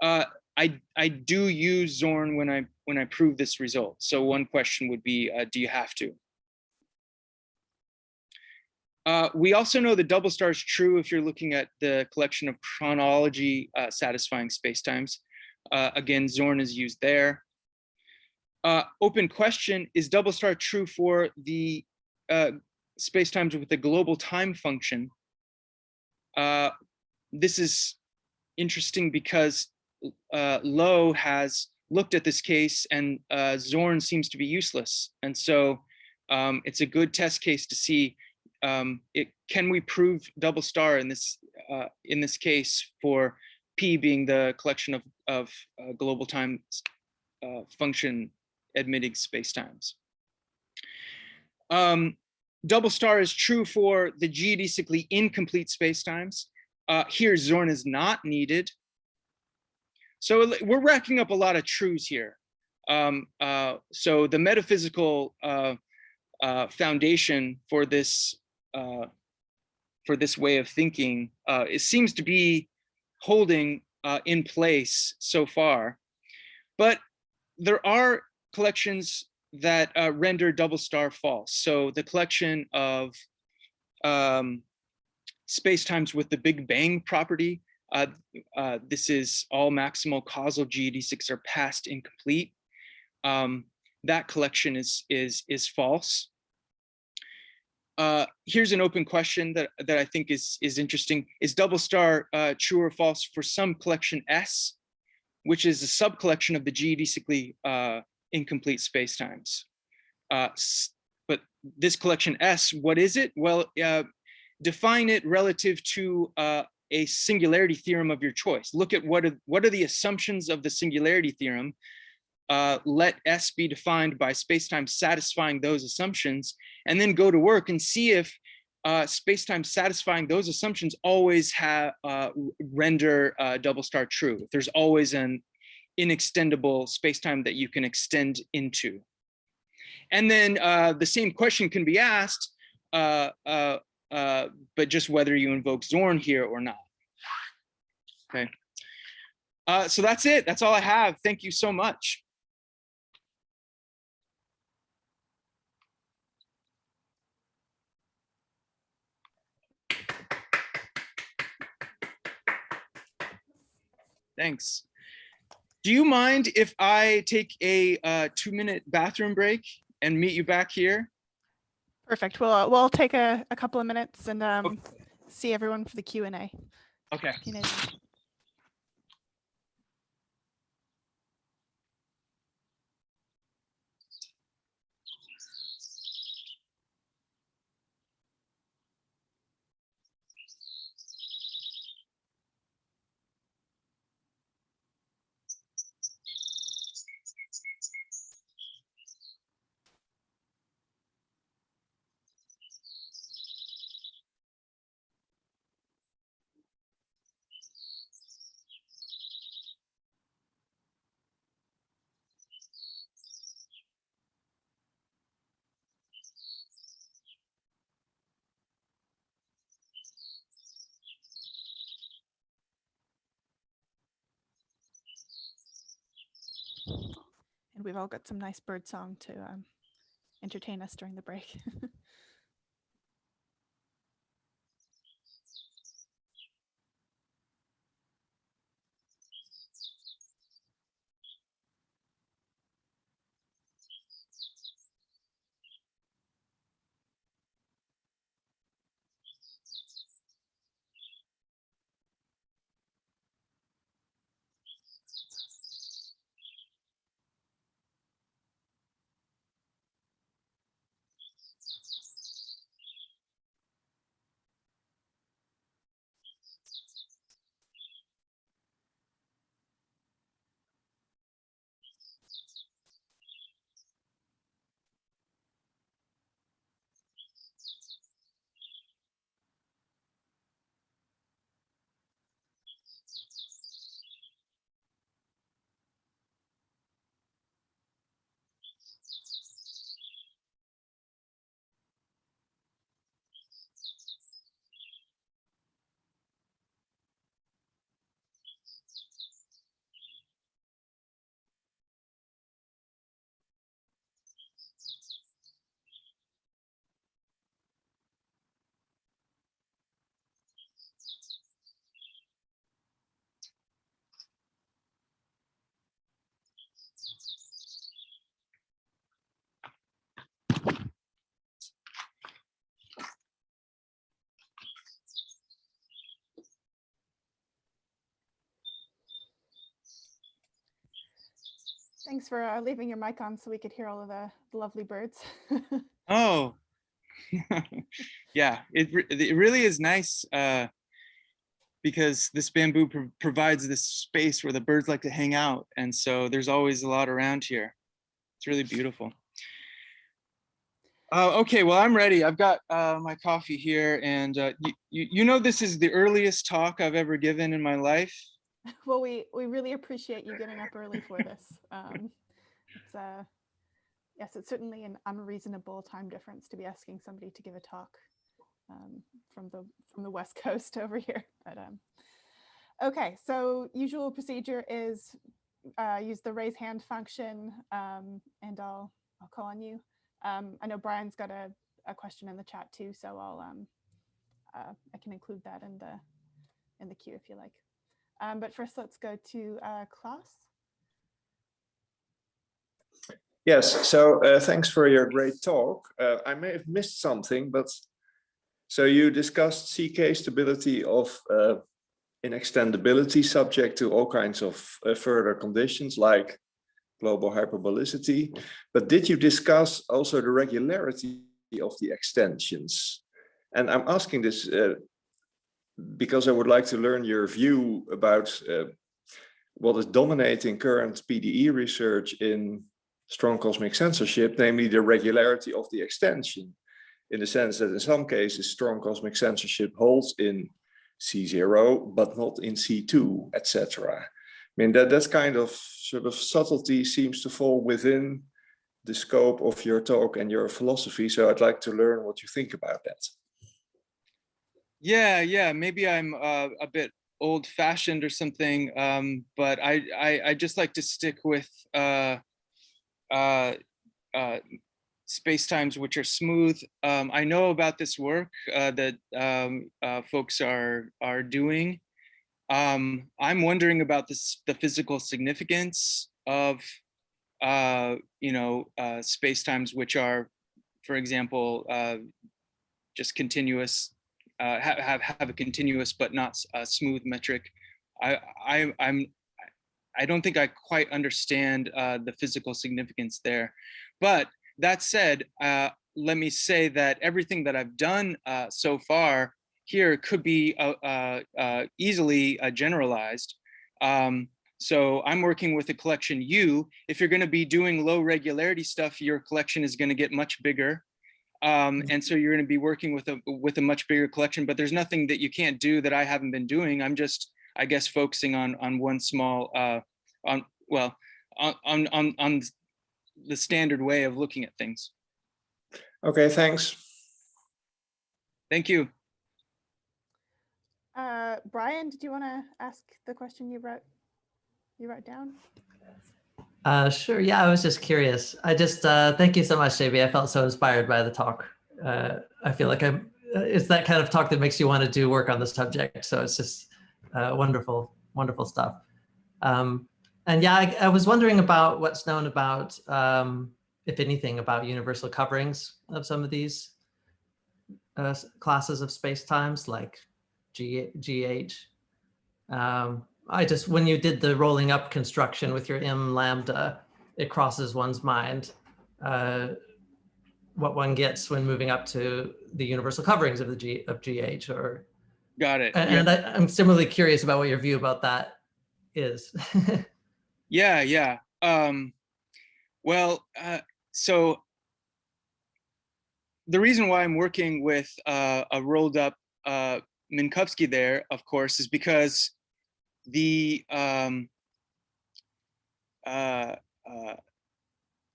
I do use Zorn when I prove this result. So one question would be, do you have to? We also know the double star is true if you're looking at the collection of chronology satisfying spacetimes. Again, Zorn is used there. Open question, is double star true for the spacetimes with the global time function? This is interesting because Lowe has looked at this case, and Zorn seems to be useless. And so it's a good test case to see, can we prove double star in this case for P being the collection of global time function admitting spacetimes. Double star is true for the geodesically incomplete spacetimes. Here, Zorn is not needed. So we're racking up a lot of truths here. So the metaphysical foundation for this way of thinking, it seems to be holding in place so far. But there are collections that render double star false. So the collection of spacetimes with the Big Bang property, this is all maximal causal geodesics are past incomplete. That collection is false. Here's an open question that I think is interesting. Is double star true or false for some collection S, which is a subcollection of the geodesically incomplete spacetimes? But this collection S, what is it? Well, define it relative to a singularity theorem of your choice. Look at what are the assumptions of the singularity theorem. Let S be defined by spacetime satisfying those assumptions, and then go to work and see if spacetime satisfying those assumptions always render double star true. If there's always an inextendable spacetime that you can extend into. And then the same question can be asked, but just whether you invoke Zorn here or not. Okay. So that's it. That's all I have. Thank you so much. Thanks. Do you mind if I take a 2-minute bathroom break and meet you back here? Perfect. We'll take a couple of minutes and okay. See everyone for the Q&A. Okay. And we've all got some nice bird song to entertain us during the break. Thanks for leaving your mic on so we could hear all of the lovely birds. Oh, yeah, it really is nice because this bamboo provides this space where the birds like to hang out. And so there's always a lot around here. It's really beautiful. Okay, well, I'm ready. I've got my coffee here, and you know this is the earliest talk I've ever given in my life. Well, we really appreciate you getting up early for this. It's yes, it's certainly an unreasonable time difference to be asking somebody to give a talk from the West Coast over here. But okay, so usual procedure is use the raise hand function, and I'll call on you. I know Brian's got a question in the chat too, so I can include that in the queue if you like. But first, let's go to Klaus. Yes, so thanks for your great talk. I may have missed something, but so you discussed CK stability of inextendability subject to all kinds of further conditions like global hyperbolicity. But did you discuss also the regularity of the extensions? And I'm asking this because I would like to learn your view about what is dominating current PDE research in strong cosmic censorship, namely the regularity of the extension, in the sense that in some cases strong cosmic censorship holds in C0, but not in C2, etc. I mean, that kind of sort of subtlety seems to fall within the scope of your talk and your philosophy. So I'd like to learn what you think about that. Yeah, maybe I'm a bit old-fashioned or something, but I just like to stick with space-times which are smooth. I know about this work that folks are doing. I'm wondering about the physical significance of space-times which are, for example, just continuous, have a continuous but not a smooth metric. I don't think I quite understand the physical significance there. But that said, let me say that everything that I've done so far here could be easily generalized. So I'm working with a collection U. If you're going to be doing low regularity stuff, your collection is going to get much bigger. And so you're going to be working with a much bigger collection, but there's nothing that you can't do that I haven't been doing. I'm just, I guess, focusing on one small, on the standard way of looking at things. Okay, thanks. Thank you. Brian, did you want to ask the question you wrote down? Sure. Yeah, I was just curious. I just thank you so much, JB. I felt so inspired by the talk. I feel like it's that kind of talk that makes you want to do work on the subject. So it's just wonderful, wonderful stuff. And yeah, I was wondering about what's known about, if anything, about universal coverings of some of these classes of spacetimes, like GH. When you did the rolling up construction with your M lambda, it crosses one's mind what one gets when moving up to the universal coverings of the GH. Or Got it. And yeah. I'm similarly curious about what your view about that is. Yeah. So the reason why I'm working with a rolled up Minkowski there, of course, is because the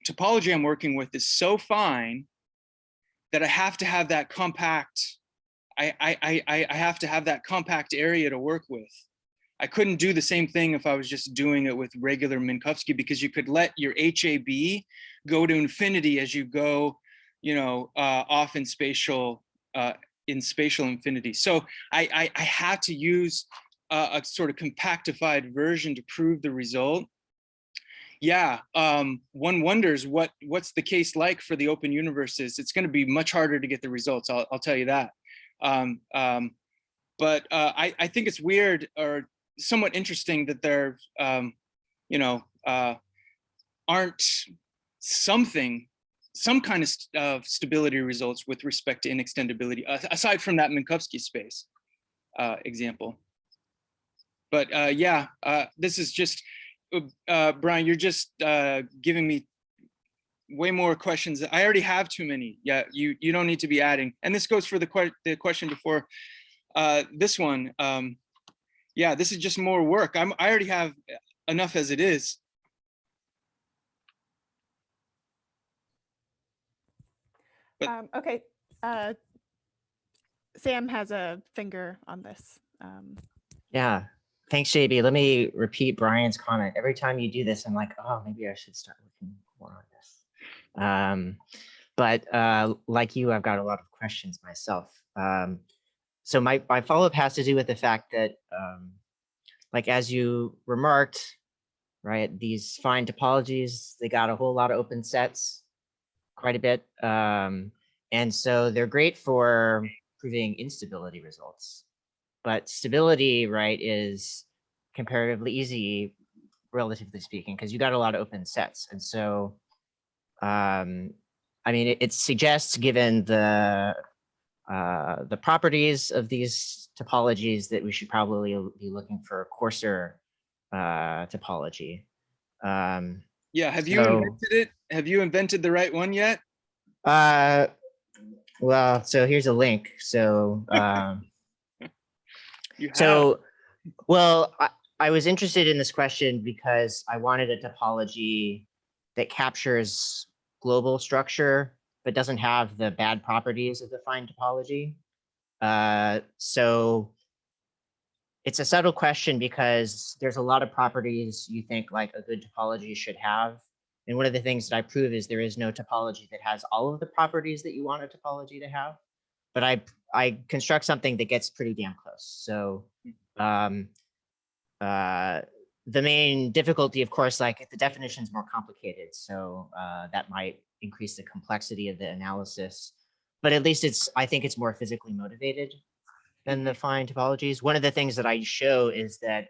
topology I'm working with is so fine that I have to have that compact. I have to have that compact area to work with. I couldn't do the same thing if I was just doing it with regular Minkowski, because you could let your HAB go to infinity as you go, off in spatial infinity. So I had to use a sort of compactified version to prove the result. Yeah, one wonders what's the case like for the open universes. It's going to be much harder to get the results. I'll tell you that. But I think it's weird or somewhat interesting that they're, aren't some kind of stability results with respect to inextendability, aside from that Minkowski space example. But yeah, this is just, Brian, you're just giving me way more questions. I already have too many. Yeah, you don't need to be adding. And this goes for the question before this one. Yeah, this is just more work. I already have enough as it is. Okay, Sam has a finger on this. Yeah, thanks, JB. Let me repeat Brian's comment. Every time you do this, I'm like, oh, maybe I should start looking more on this. But like you, I've got a lot of questions myself. So my follow-up has to do with the fact that, like as you remarked, right, these fine topologies, they got a whole lot of open sets, quite a bit. And so they're great for proving instability results. But stability, right, is comparatively easy, relatively speaking, because you got a lot of open sets. And so, I mean, it suggests, given the properties of these topologies, that we should probably be looking for a coarser topology. Yeah, have you invented it? Have you invented the right one yet? Well, so here's a link. So, well, I was interested in this question because I wanted a topology that captures global structure, but doesn't have the bad properties of the fine topology. So it's a subtle question because there's a lot of properties you think like a good topology should have. And one of the things that I prove is there is no topology that has all of the properties that you want a topology to have. But I construct something that gets pretty damn close. So the main difficulty, of course, like the definition is more complicated. So that might increase the complexity of the analysis. But at least I think it's more physically motivated than the fine topologies. One of the things that I show is that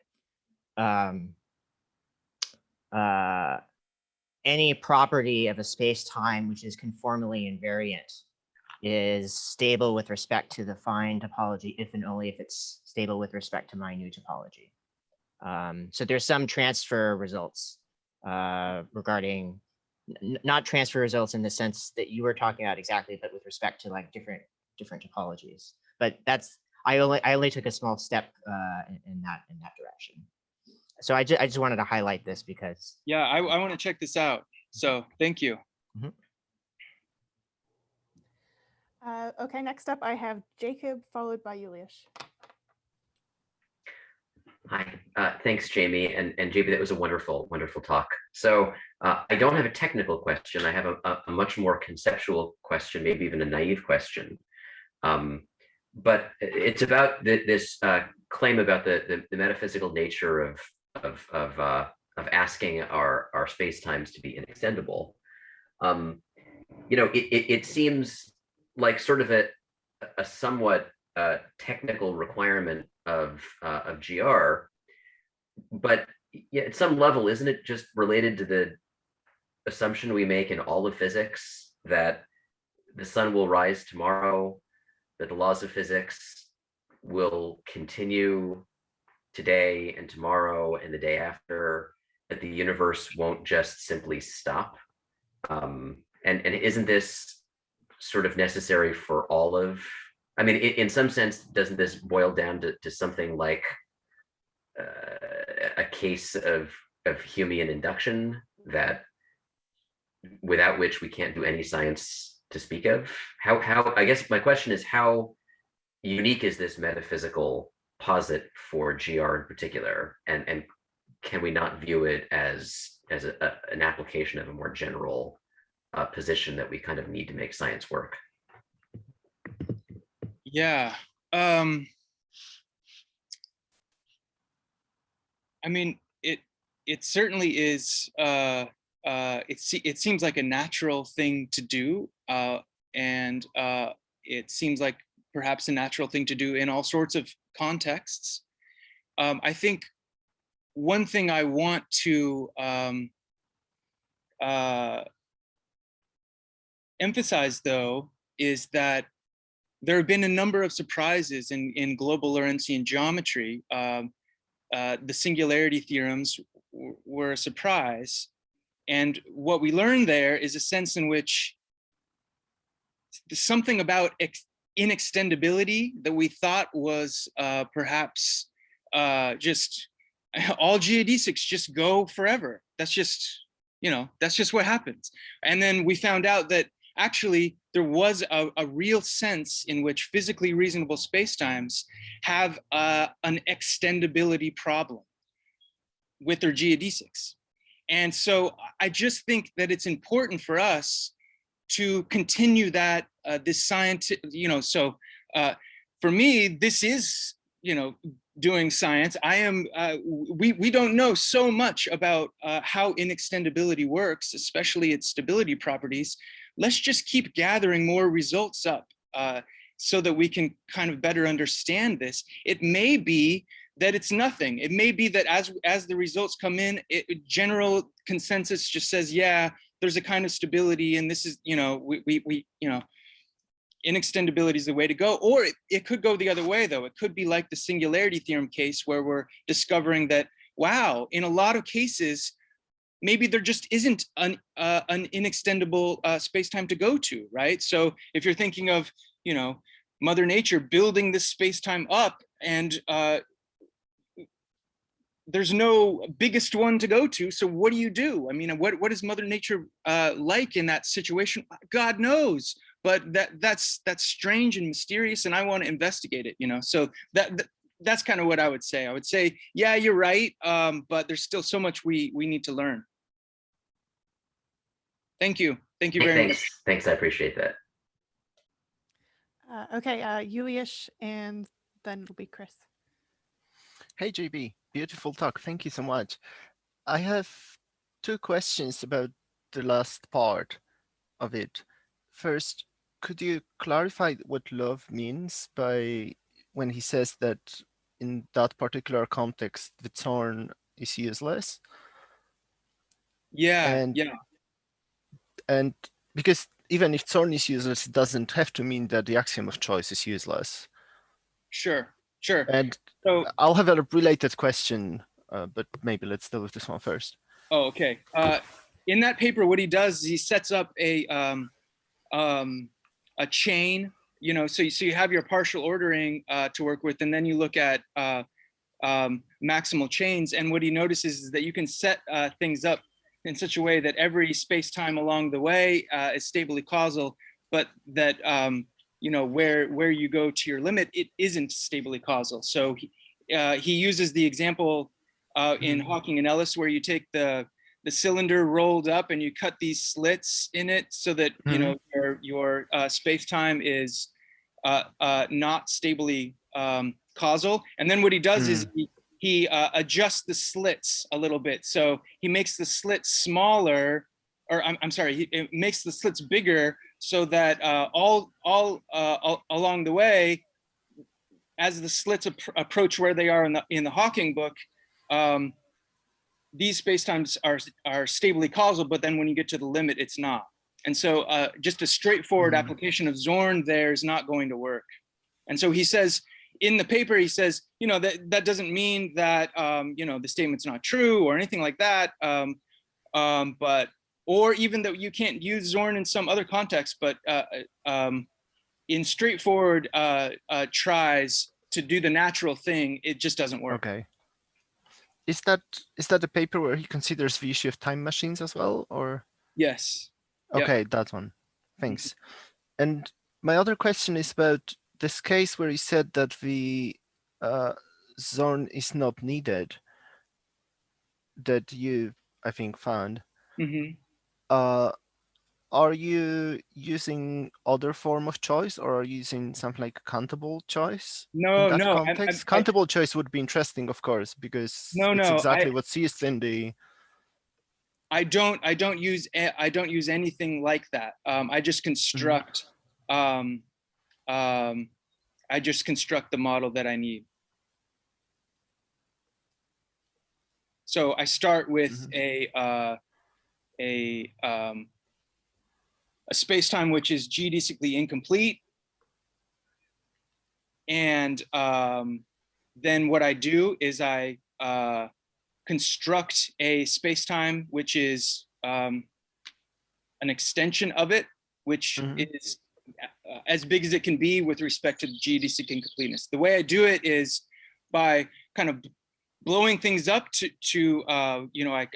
any property of a space-time which is conformally invariant is stable with respect to the fine topology if and only if it's stable with respect to my new topology. So there's some transfer results regarding, not transfer results in the sense that you were talking about exactly, but with respect to like different topologies. But that's, I only took a small step in that direction. So I just wanted to highlight this because. Yeah, I want to check this out. So thank you. Mm-hmm. Okay, next up I have Jacob followed by Julius. Hi, thanks, Jamie. And JB, that was a wonderful, wonderful talk. So I don't have a technical question. I have a much more conceptual question, maybe even a naive question. But it's about this claim about the metaphysical nature of asking our space-times to be inextendable. You know, it seems like sort of a somewhat technical requirement of GR, but yeah, at some level, isn't it just related to the assumption we make in all of physics that the sun will rise tomorrow, that the laws of physics will continue today and tomorrow and the day after, that the universe won't just simply stop? And isn't this sort of necessary for all of, I mean, in some sense, doesn't this boil down to something like a case of Humean induction, that without which we can't do any science to speak of? How I guess my question is, how unique is this metaphysical posit for GR in particular, and can we not view it as an application of a more general position that we kind of need to make science work? Yeah. I mean, it certainly is. It seems like a natural thing to do, and it seems like perhaps a natural thing to do in all sorts of contexts. I think one thing I want to emphasize, though, is that there have been a number of surprises in global Lorentzian geometry. The singularity theorems were a surprise. And what we learned there is a sense in which something about inextendability that we thought was perhaps just all geodesics just go forever. That's just, that's just what happens. And then we found out that actually there was a real sense in which physically reasonable spacetimes have an extendability problem with their geodesics. And so I just think that it's important for us to continue that this scientific, so for me, this is, doing science. I am, we don't know so much about how inextendability works, especially its stability properties. Let's just keep gathering more results up so that we can kind of better understand this. It may be that it's nothing. It may be that as the results come in, general consensus just says, yeah, there's a kind of stability, and this is, inextendability is the way to go. Or it could go the other way, though. It could be like the singularity theorem case, where we're discovering that, wow, in a lot of cases, maybe there just isn't an inextendable space-time to go to, right? So if you're thinking of, Mother Nature building this space-time up, and there's no biggest one to go to, so what do? I mean, what is Mother Nature like in that situation? God knows, but that's strange and mysterious, and I want to investigate it, So that's kind of what I would say. I would say, yeah, you're right, but there's still so much we need to learn. Thank you very much. Thanks, I appreciate that. Okay, Julius, and then it'll be Chris. Hey, JB, beautiful talk. Thank you so much. I have two questions about the last part of it. First, could you clarify what love means by when he says that in that particular context, the Zorn is useless? Yeah, and, yeah. And because even if Zorn is useless, it doesn't have to mean that the axiom of choice is useless. Sure. And so I'll have a related question, but maybe let's deal with this one first. Oh, okay. In that paper, what he does is he sets up a chain, so you have your partial ordering to work with, and then you look at maximal chains. And what he notices is that you can set things up in such a way that every space-time along the way is stably causal, but that where you go to your limit, it isn't stably causal. So he uses the example in Hawking and Ellis, where you take the cylinder rolled up and you cut these slits in it so that your space-time is not stably causal. And then what he does is he adjusts the slits a little bit. So he makes the slits smaller, or I'm sorry, he makes the slits bigger, so that all along the way, as the slits approach where they are in the Hawking book, these spacetimes are stably causal, but then when you get to the limit, it's not. And so just a straightforward application of Zorn there is not going to work. And so he says, in the paper, he says, that doesn't mean that, the statement's not true or anything like that. Or even that you can't use Zorn in some other context, but in straightforward tries to do the natural thing, it just doesn't work. Okay. Is that the paper where he considers the issue of time machines as well, or? Yes. Okay, that one. Thanks. And my other question is about this case where he said that the Zorn is not needed, that you, I think, found. Are you using other form of choice, or are you using something like countable choice? No, in that no. context? Countable choice would be interesting, of course, because it's exactly what's used in the. I don't use anything like that. I just construct. I just construct the model that I need. So I start with a a space-time which is geodesically incomplete. And then what I do is I construct a space-time which is an extension of it, which is as big as it can be with respect to geodesic incompleteness. The way I do it is by kind of blowing things up to you know, I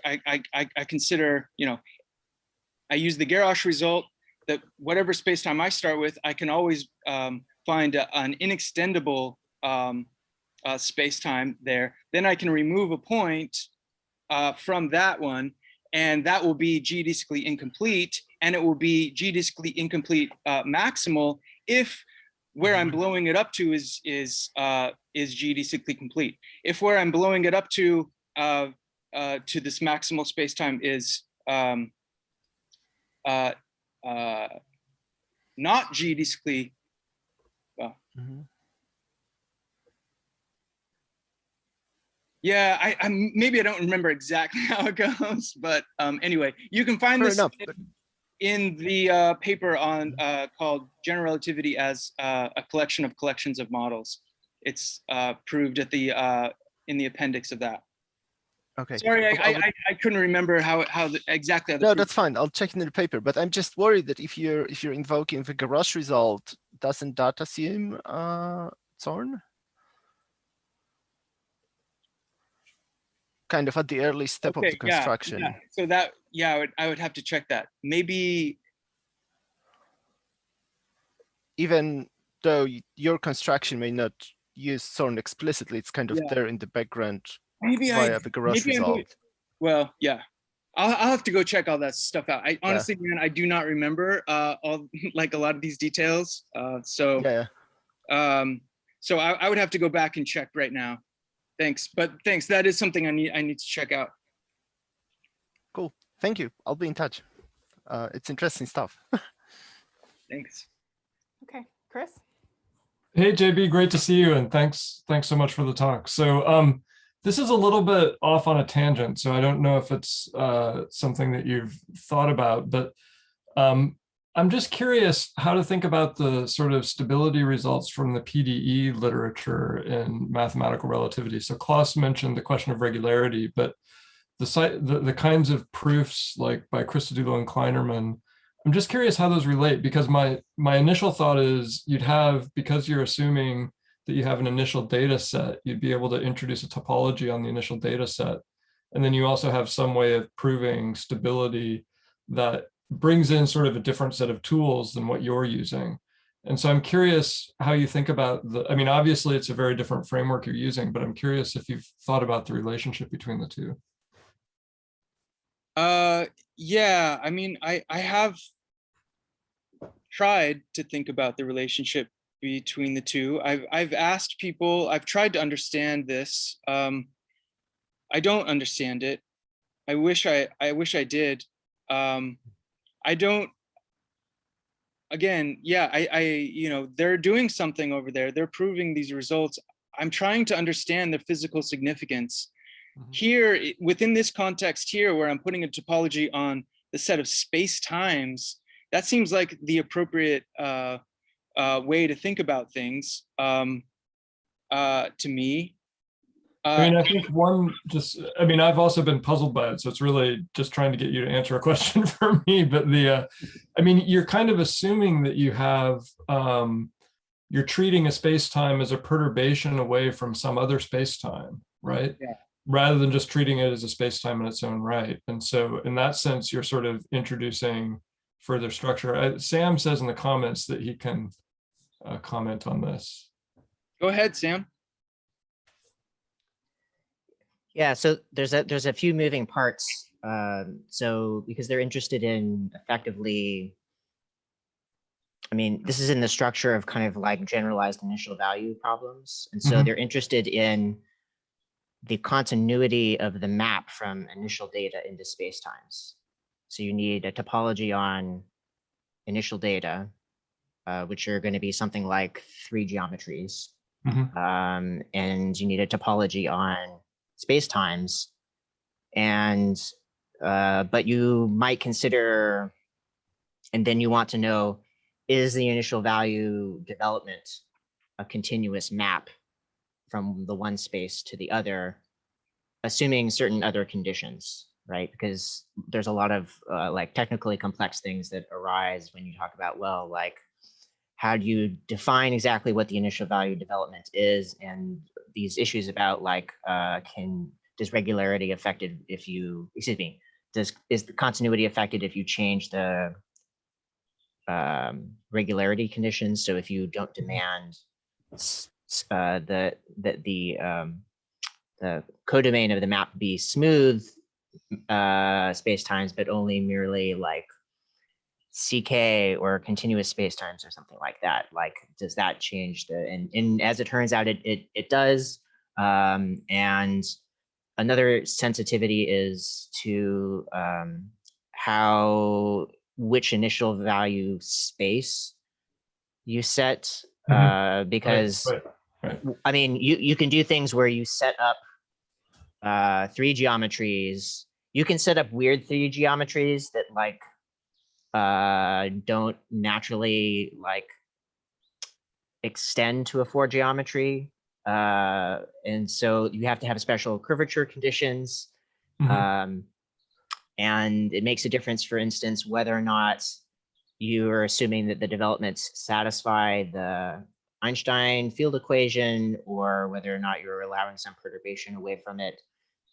consider, you know, I use the Garrosh result that whatever space-time I start with, I can always find an inextendable space-time there. Then I can remove a point from that one, and that will be geodesically incomplete, and it will be geodesically incomplete maximal if where I'm blowing it up to is geodesically complete. If where I'm blowing it up to this maximal space-time is not geodesically well. Yeah, I maybe I don't remember exactly how it goes, but anyway, you can find this in the paper on called General Relativity as a collection of collections of models. It's proved at the in the appendix of that. Okay. Sorry, I couldn't remember how exactly. No, that's fine. I'll check in the paper. But I'm just worried that if you're invoking the Garrosh result, doesn't that assume Zorn? Kind of at the early step of the construction. Yeah. So that, yeah, I would have to check that. Maybe. Even though your construction may not use Zorn explicitly, it's kind of there in the background via the Garrosh result. Well, yeah. I'll have to go check all that stuff out. I honestly, man, I do not remember all like a lot of these details. So I would have to go back and check right now. Thanks, but thanks. That is something I need to check out. Cool. Thank you. I'll be in touch. It's interesting stuff. Thanks. Okay, Chris. Hey JB, great to see you, and thanks so much for the talk. So this is a little bit off on a tangent, so I don't know if it's something that you've thought about, but I'm just curious how to think about the sort of stability results from the PDE literature in mathematical relativity. So Klaus mentioned the question of regularity, but the kinds of proofs like by Christodoulou and Kleinerman, I'm just curious how those relate, because my initial thought is you'd have, because you're assuming that you have an initial data set, you'd be able to introduce a topology on the initial data set. And then you also have some way of proving stability that brings in sort of a different set of tools than what you're using. And so I'm curious how you think about I mean, obviously it's a very different framework you're using, but I'm curious if you've thought about the relationship between the two. Yeah, I mean, I have tried to think about the relationship between the two. I've asked people, I've tried to understand this. I don't understand it. I wish I did. I don't, again, yeah, you know, they're doing something over there. They're proving these results. I'm trying to understand the physical significance. Here, within this context here, where I'm putting a topology on the set of space-times, that seems like the appropriate way to think about things to me. I mean, I think I mean, I've also been puzzled by it, so it's really just trying to get you to answer a question for me. But I mean, you're kind of assuming that you have, you're treating a space-time as a perturbation away from some other space-time, right? Yeah. Rather than just treating it as a space-time in its own right. And so in that sense, you're sort of introducing further structure. Sam says in the comments that he can comment on this. Go ahead, Sam. Yeah, so there's a few moving parts. So because they're interested in effectively, I mean, this is in the structure of kind of like generalized initial value problems. And so they're interested in the continuity of the map from initial data into spacetimes. So you need a topology on initial data, which are going to be something like 3 geometries. And you need a topology on spacetimes. And but you might consider, and then you want to know, is the initial value development a continuous map from the one space to the other, assuming certain other conditions, right? Because there's a lot of like technically complex things that arise when you talk about, well, like, how do you define exactly what the initial value development is? And these issues about like, does regularity affected if you, excuse me, is the continuity affected if you change the regularity conditions? So if you don't demand the codomain of the map be smooth spacetimes, but only merely like CK or continuous spacetimes or something like that. Like, does that change the, and as it turns out, it does. And another sensitivity is to which initial value space you set, because Right. I mean, you can do things where you set up 3 geometries. You can set up weird 3 geometries that like don't naturally like extend to a 4 geometry. And so you have to have special curvature conditions. And it makes a difference, for instance, whether or not you are assuming that the developments satisfy the Einstein field equation, or whether or not you're allowing some perturbation away from it.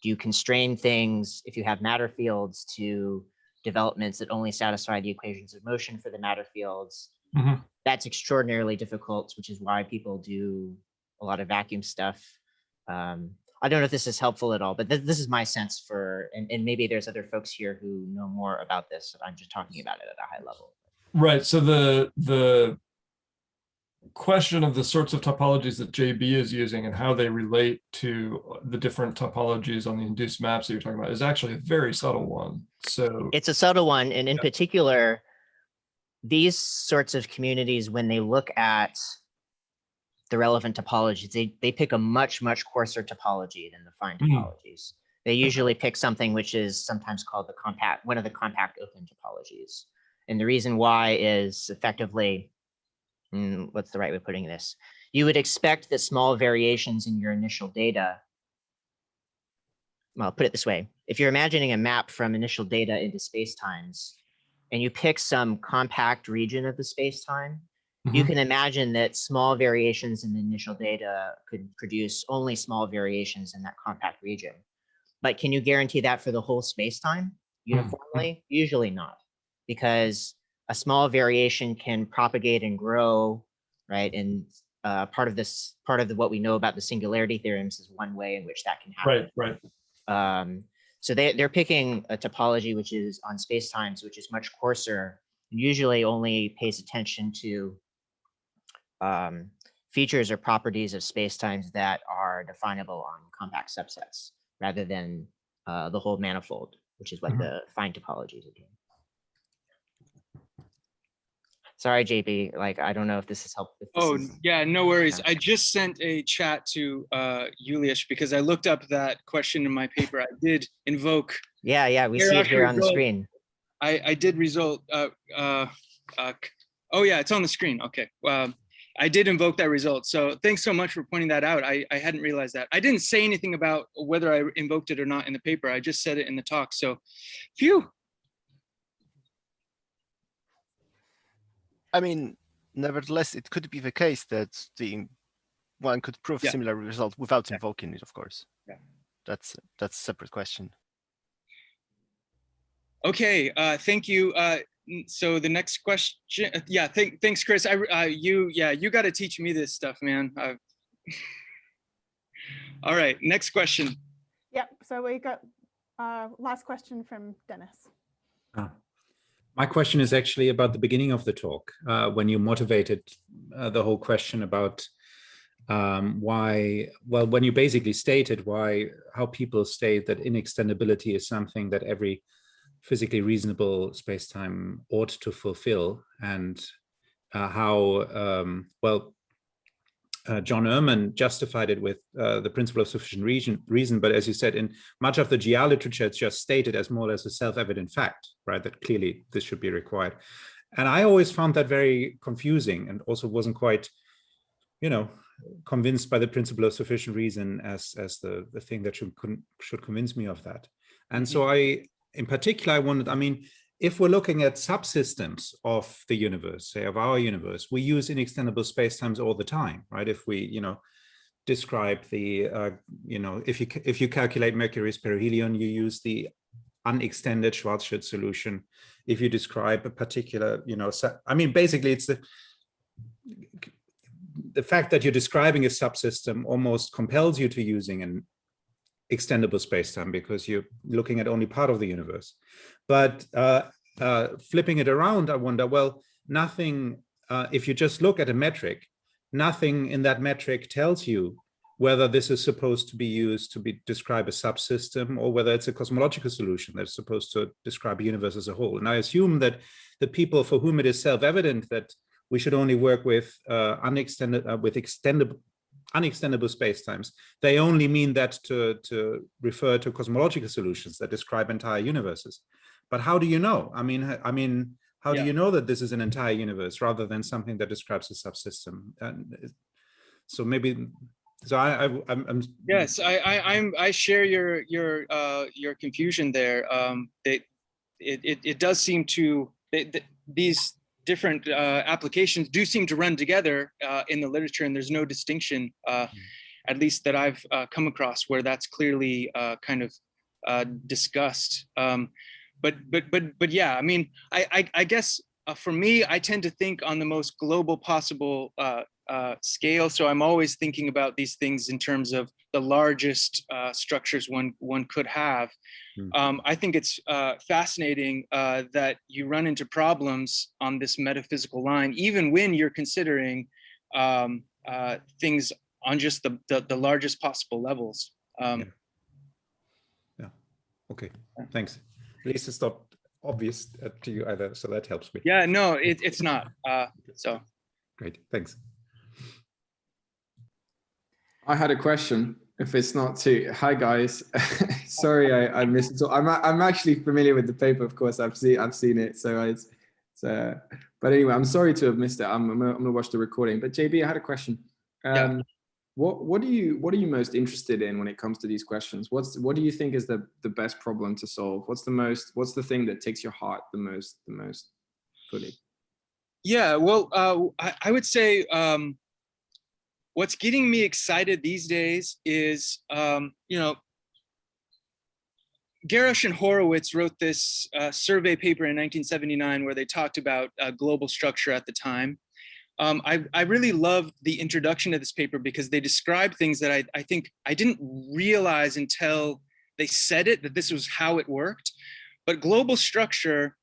Do you constrain things, if you have matter fields, to developments that only satisfy the equations of motion for the matter fields? That's extraordinarily difficult, which is why people do a lot of vacuum stuff. I don't know if this is helpful at all, but this is my sense for, and maybe there's other folks here who know more about this. I'm just talking about it at a high level. Right. So the question of the sorts of topologies that JB is using and how they relate to the different topologies on the induced maps that you're talking about is actually a very subtle one. So it's a subtle one. And in particular, these sorts of communities, when they look at the relevant topologies, they pick a much coarser topology than the fine topologies. They usually pick something which is sometimes called the compact, one of the compact open topologies. And the reason why is effectively, what's the right way of putting this? You would expect that small variations in your initial data, well, I'll put it this way. If you're imagining a map from initial data into spacetimes, and you pick some compact region of the spacetime, you can imagine that small variations in the initial data could produce only small variations in that compact region. But can you guarantee that for the whole spacetime uniformly? Usually not, because a small variation can propagate and grow, right? And part of what we know about the singularity theorems is one way in which that can happen. Right. So they're picking a topology which is on spacetimes, which is much coarser, and usually only pays attention to features or properties of spacetimes that are definable on compact subsets, rather than the whole manifold, which is what the fine topologies are doing. Sorry, JB, like, I don't know if this is helpful. Yeah, no worries. Yeah. I just sent a chat to Julius because I looked up that question in my paper. I did invoke. Yeah, we see it here on the screen. I did result. Oh yeah, it's on the screen. Okay. I did invoke that result. So thanks so much for pointing that out. I hadn't realized that. I didn't say anything about whether I invoked it or not in the paper. I just said it in the talk. So, phew. I mean, nevertheless, it could be the case that one could prove similar result without invoking it, of course. Yeah. That's a separate question. Okay, thank you. So the next question, thanks, Chris. You got to teach me this stuff, man. All right, next question. Yep. So we got last question from Dennis. My question is actually about the beginning of the talk, when you motivated the whole question about when you basically stated how people state that inextendability is something that every physically reasonable spacetime ought to fulfill, and how John Ehrman justified it with the principle of sufficient reason. But as you said, in much of the GR literature, it's just stated as more or less a self-evident fact, right? That clearly this should be required. And I always found that very confusing, and also wasn't quite, convinced by the principle of sufficient reason as the thing that should convince me of that. And so in particular, I wondered, if we're looking at subsystems of the universe, say of our universe, we use inextendable spacetimes all the time, right? If we, describe the, if you calculate Mercury's perihelion, you use the unextended Schwarzschild solution. If you describe a particular, basically it's the fact that you're describing a subsystem almost compels you to using an extendable spacetime because you're looking at only part of the universe. But flipping it around, I wonder, well, nothing, if you just look at a metric, nothing in that metric tells you whether this is supposed to be used to describe a subsystem or whether it's a cosmological solution that's supposed to describe a universe as a whole. And I assume that the people for whom it is self-evident that we should only work with unextendable spacetimes, they only mean that to refer to cosmological solutions that describe entire universes. But how do you know? How do you know that this is an entire universe rather than something that describes a subsystem? And so maybe, I'm yes, I share your confusion there. It does seem to these different applications do seem to run together in the literature, and there's no distinction, at least that I've come across, where that's clearly kind of discussed. But yeah, I guess for me, I tend to think on the most global possible scale. So I'm always thinking about these things in terms of the largest structures one could have. I think it's fascinating that you run into problems on this metaphysical line, even when you're considering things on just the largest possible levels. Yeah. Okay, thanks. At least it's not obvious to you either, so that helps me. Yeah, no, it's not. So great, thanks. I had a question. If it's not too, hi guys. Sorry, I missed it. So I'm actually familiar with the paper, of course. I've seen it. So but anyway, I'm sorry to have missed it. I'm gonna watch the recording. But JB, I had a question. Yeah. What are you most interested in when it comes to these questions? What do you think is the best problem to solve? What's the thing that takes your heart the most fully? Yeah, well, I would say what's getting me excited these days is, Garrosh and Horowitz wrote this survey paper in 1979 where they talked about global structure at the time. I really loved the introduction to this paper because they described things that I think I didn't realize until they said it, that this was how it worked. But global structure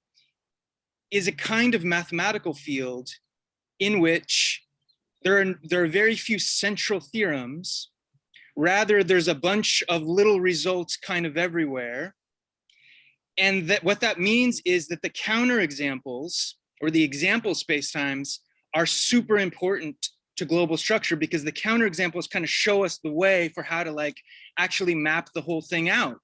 is a kind of mathematical field in which there are very few central theorems. Rather, there's a bunch of little results kind of everywhere. And that what that means is that the counterexamples or the example spacetimes are super important to global structure because the counterexamples kind of show us the way for how to actually map the whole thing out.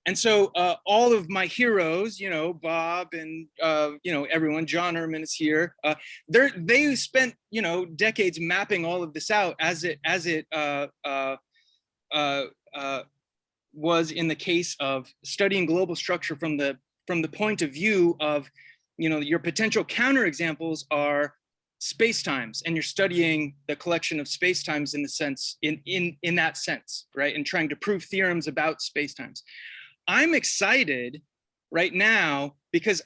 And so all of my heroes, Bob and everyone, John Ehrman is here. They spent decades mapping all of this out as it was in the case of studying global structure from the point of view of your potential counterexamples are spacetimes, and you're studying the collection of spacetimes in the sense in that sense, right? And trying to prove theorems about spacetimes. I'm excited right now because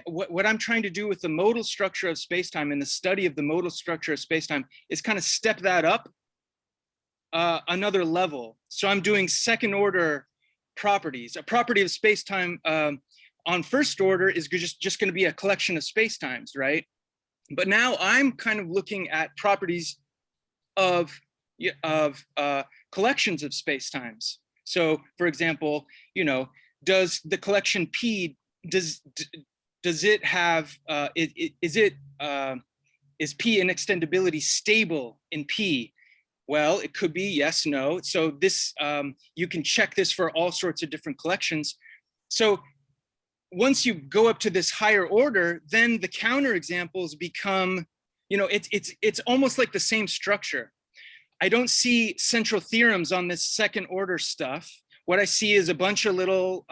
what I'm trying to do with the modal structure of spacetime and the study of the modal structure of spacetime is kind of step that up another level. So I'm doing second order properties. A property of spacetime on first order is just going to be a collection of spacetimes, right? But now I'm kind of looking at properties of collections of spacetimes. So, for example, does the collection P does it have is is P inextendability stable in P? Well, it could be yes, no. So this, you can check this for all sorts of different collections. So once you go up to this higher order, then the counterexamples become, you know, it's almost like the same structure. I don't see central theorems on this second order stuff. What I see is a bunch of little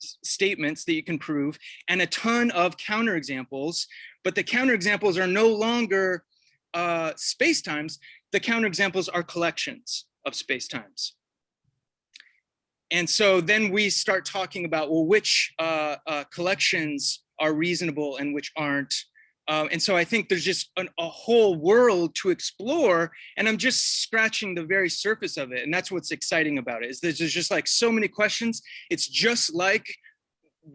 statements that you can prove and a ton of counterexamples, but the counterexamples are no longer spacetimes. The counterexamples are collections of spacetimes. And so then we start talking about, well, which collections are reasonable and which aren't. And so I think there's just a whole world to explore, and I'm just scratching the very surface of it. And that's what's exciting about it, is there's just like so many questions. It's just like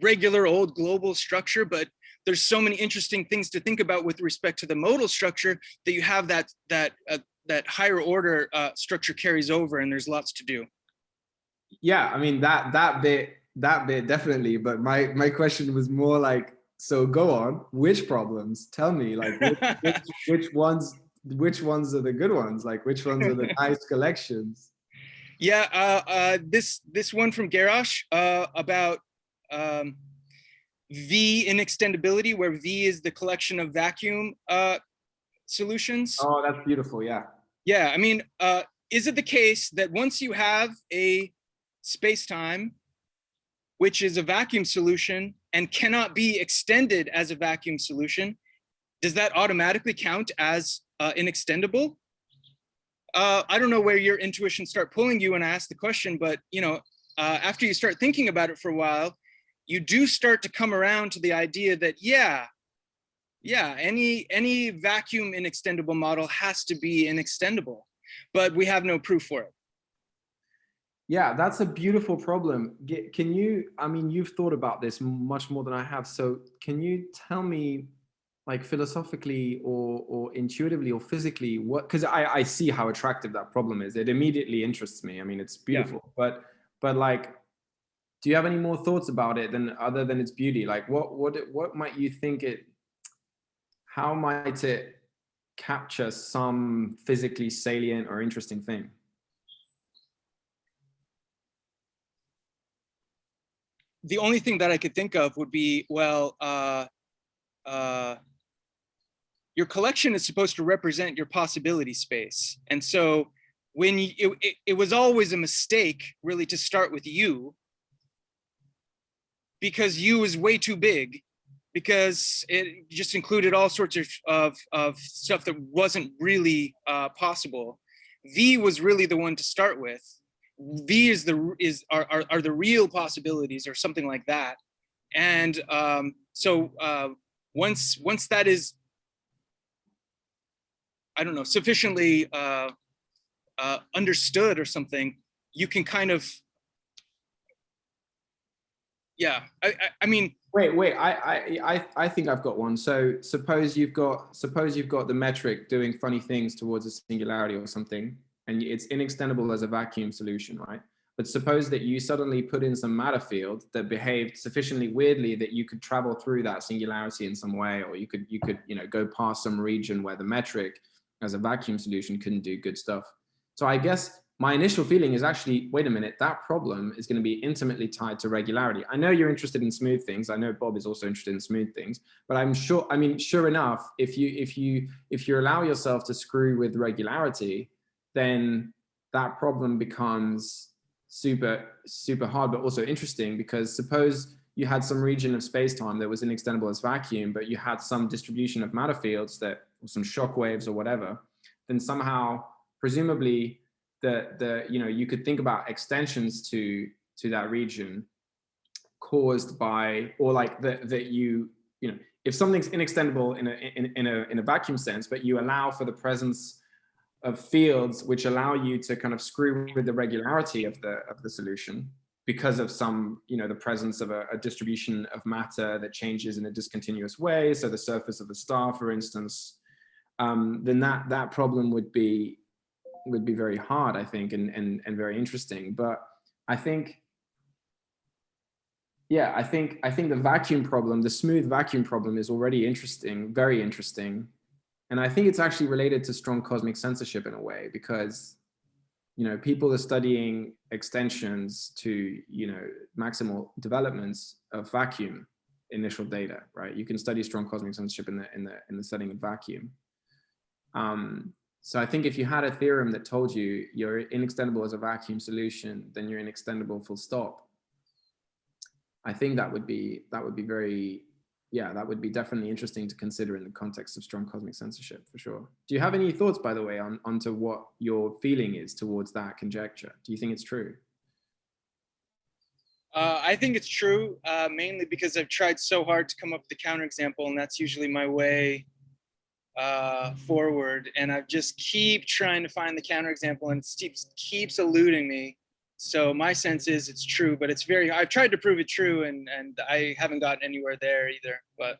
regular old global structure, but there's so many interesting things to think about with respect to the modal structure that you have that higher order structure carries over, and there's lots to do. Yeah, I mean that bit definitely. But my question was more like, so go on. Which problems? Tell me, like which ones are the good ones? Like which ones are the nice collections? Yeah, this one from Garrosh about V inextendability, where V is the collection of vacuum solutions. Oh, that's beautiful. Yeah. Yeah, I mean, is it the case that once you have a space-time, which is a vacuum solution and cannot be extended as a vacuum solution, does that automatically count as inextendable? I don't know where your intuition start pulling you when I ask the question, but you know, after you start thinking about it for a while, you do start to come around to the idea that any vacuum inextendable model has to be inextendable, but we have no proof for it. Yeah, that's a beautiful problem. Can you, I mean, you've thought about this much more than I have. So can you tell me, like philosophically or intuitively or physically, what, because I see how attractive that problem is. It immediately interests me. I mean, it's beautiful, but like, do you have any more thoughts about it than other than its beauty? Like what might you think how might it capture some physically salient or interesting thing? The only thing that I could think of would be, well, your collection is supposed to represent your possibility space. And so when it was always a mistake really to start with U, because U is way too big, because it just included all sorts of stuff that wasn't really possible. V was really the one to start with. V are the real possibilities, or something like that. And so once that is, I don't know, sufficiently understood or something, you can kind of, yeah. I mean, wait. I think I've got one. So suppose you've got the metric doing funny things towards a singularity or something, and it's inextendable as a vacuum solution, right? But suppose that you suddenly put in some matter field that behaved sufficiently weirdly that you could travel through that singularity in some way, or you could go past some region where the metric as a vacuum solution couldn't do good stuff. So I guess my initial feeling is actually, wait a minute, that problem is going to be intimately tied to regularity. I know you're interested in smooth things. I know Bob is also interested in smooth things, but I'm sure, I mean, sure enough, if you allow yourself to screw with regularity, then that problem becomes super hard, but also interesting, because suppose you had some region of space-time that was inextendable as vacuum, but you had some distribution of matter fields that, or some shock waves or whatever, then somehow, presumably, you could think about extensions to that region caused by, or like if something's inextendable in a vacuum sense, but you allow for the presence of fields which allow you to kind of screw with the regularity of the solution because of some, the presence of a distribution of matter that changes in a discontinuous way. So the surface of the star, for instance, then that problem would be very hard, I think, and very interesting. But I think the vacuum problem, the smooth vacuum problem, is already interesting, very interesting. And I think it's actually related to strong cosmic censorship in a way, because, you know, people are studying extensions to, you know, maximal developments of vacuum initial data, right? You can study strong cosmic censorship in the setting of vacuum. So I think if you had a theorem that told you you're inextendable as a vacuum solution, then you're inextendable full stop, I think that would be very, yeah, that would be definitely interesting to consider in the context of strong cosmic censorship, for sure. Do you have any thoughts, by the way, onto what your feeling is towards that conjecture? Do you think it's true? I think it's true, mainly because I've tried so hard to come up with a counterexample, and that's usually my way forward. And I just keep trying to find the counterexample, and it keeps eluding me. So my sense is it's true, but it's I've tried to prove it true, and I haven't gotten anywhere there either. But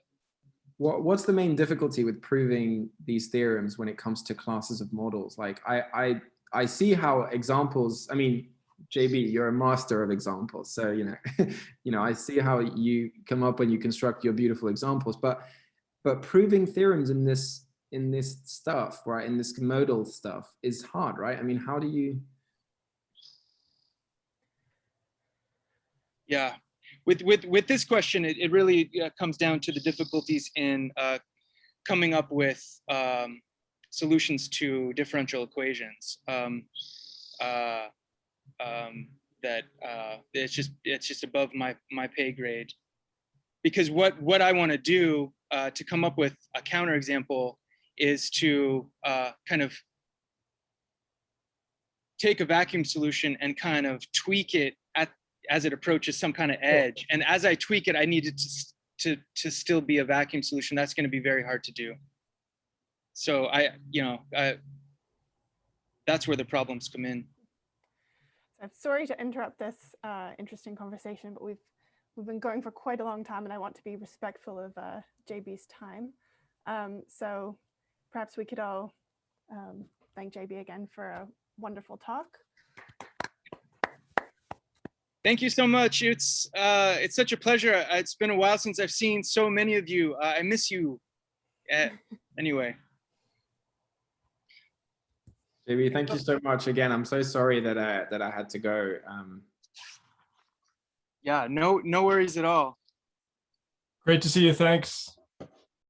what's the main difficulty with proving these theorems when it comes to classes of models? Like I see how examples, I mean, JB, you're a master of examples. So, you know, I see how you come up and you construct your beautiful examples, but proving theorems in this stuff, right, in this modal stuff is hard, right? I mean, how do you? Yeah, with this question, it really comes down to the difficulties in coming up with solutions to differential equations. That it's just above my pay grade, because what I want to do to come up with a counterexample is to kind of take a vacuum solution and kind of tweak it as it approaches some kind of edge. And as I tweak it, I need it to still be a vacuum solution. That's going to be very hard to do. So that's where the problems come in. I'm sorry to interrupt this interesting conversation, but we've been going for quite a long time, and I want to be respectful of JB's time. So perhaps we could all thank JB again for a wonderful talk. Thank you so much. It's such a pleasure. It's been a while since I've seen so many of you. I miss you. Anyway. JB, thank you so much again. I'm so sorry that I had to go. Yeah, no worries at all. Great to see you. Thanks.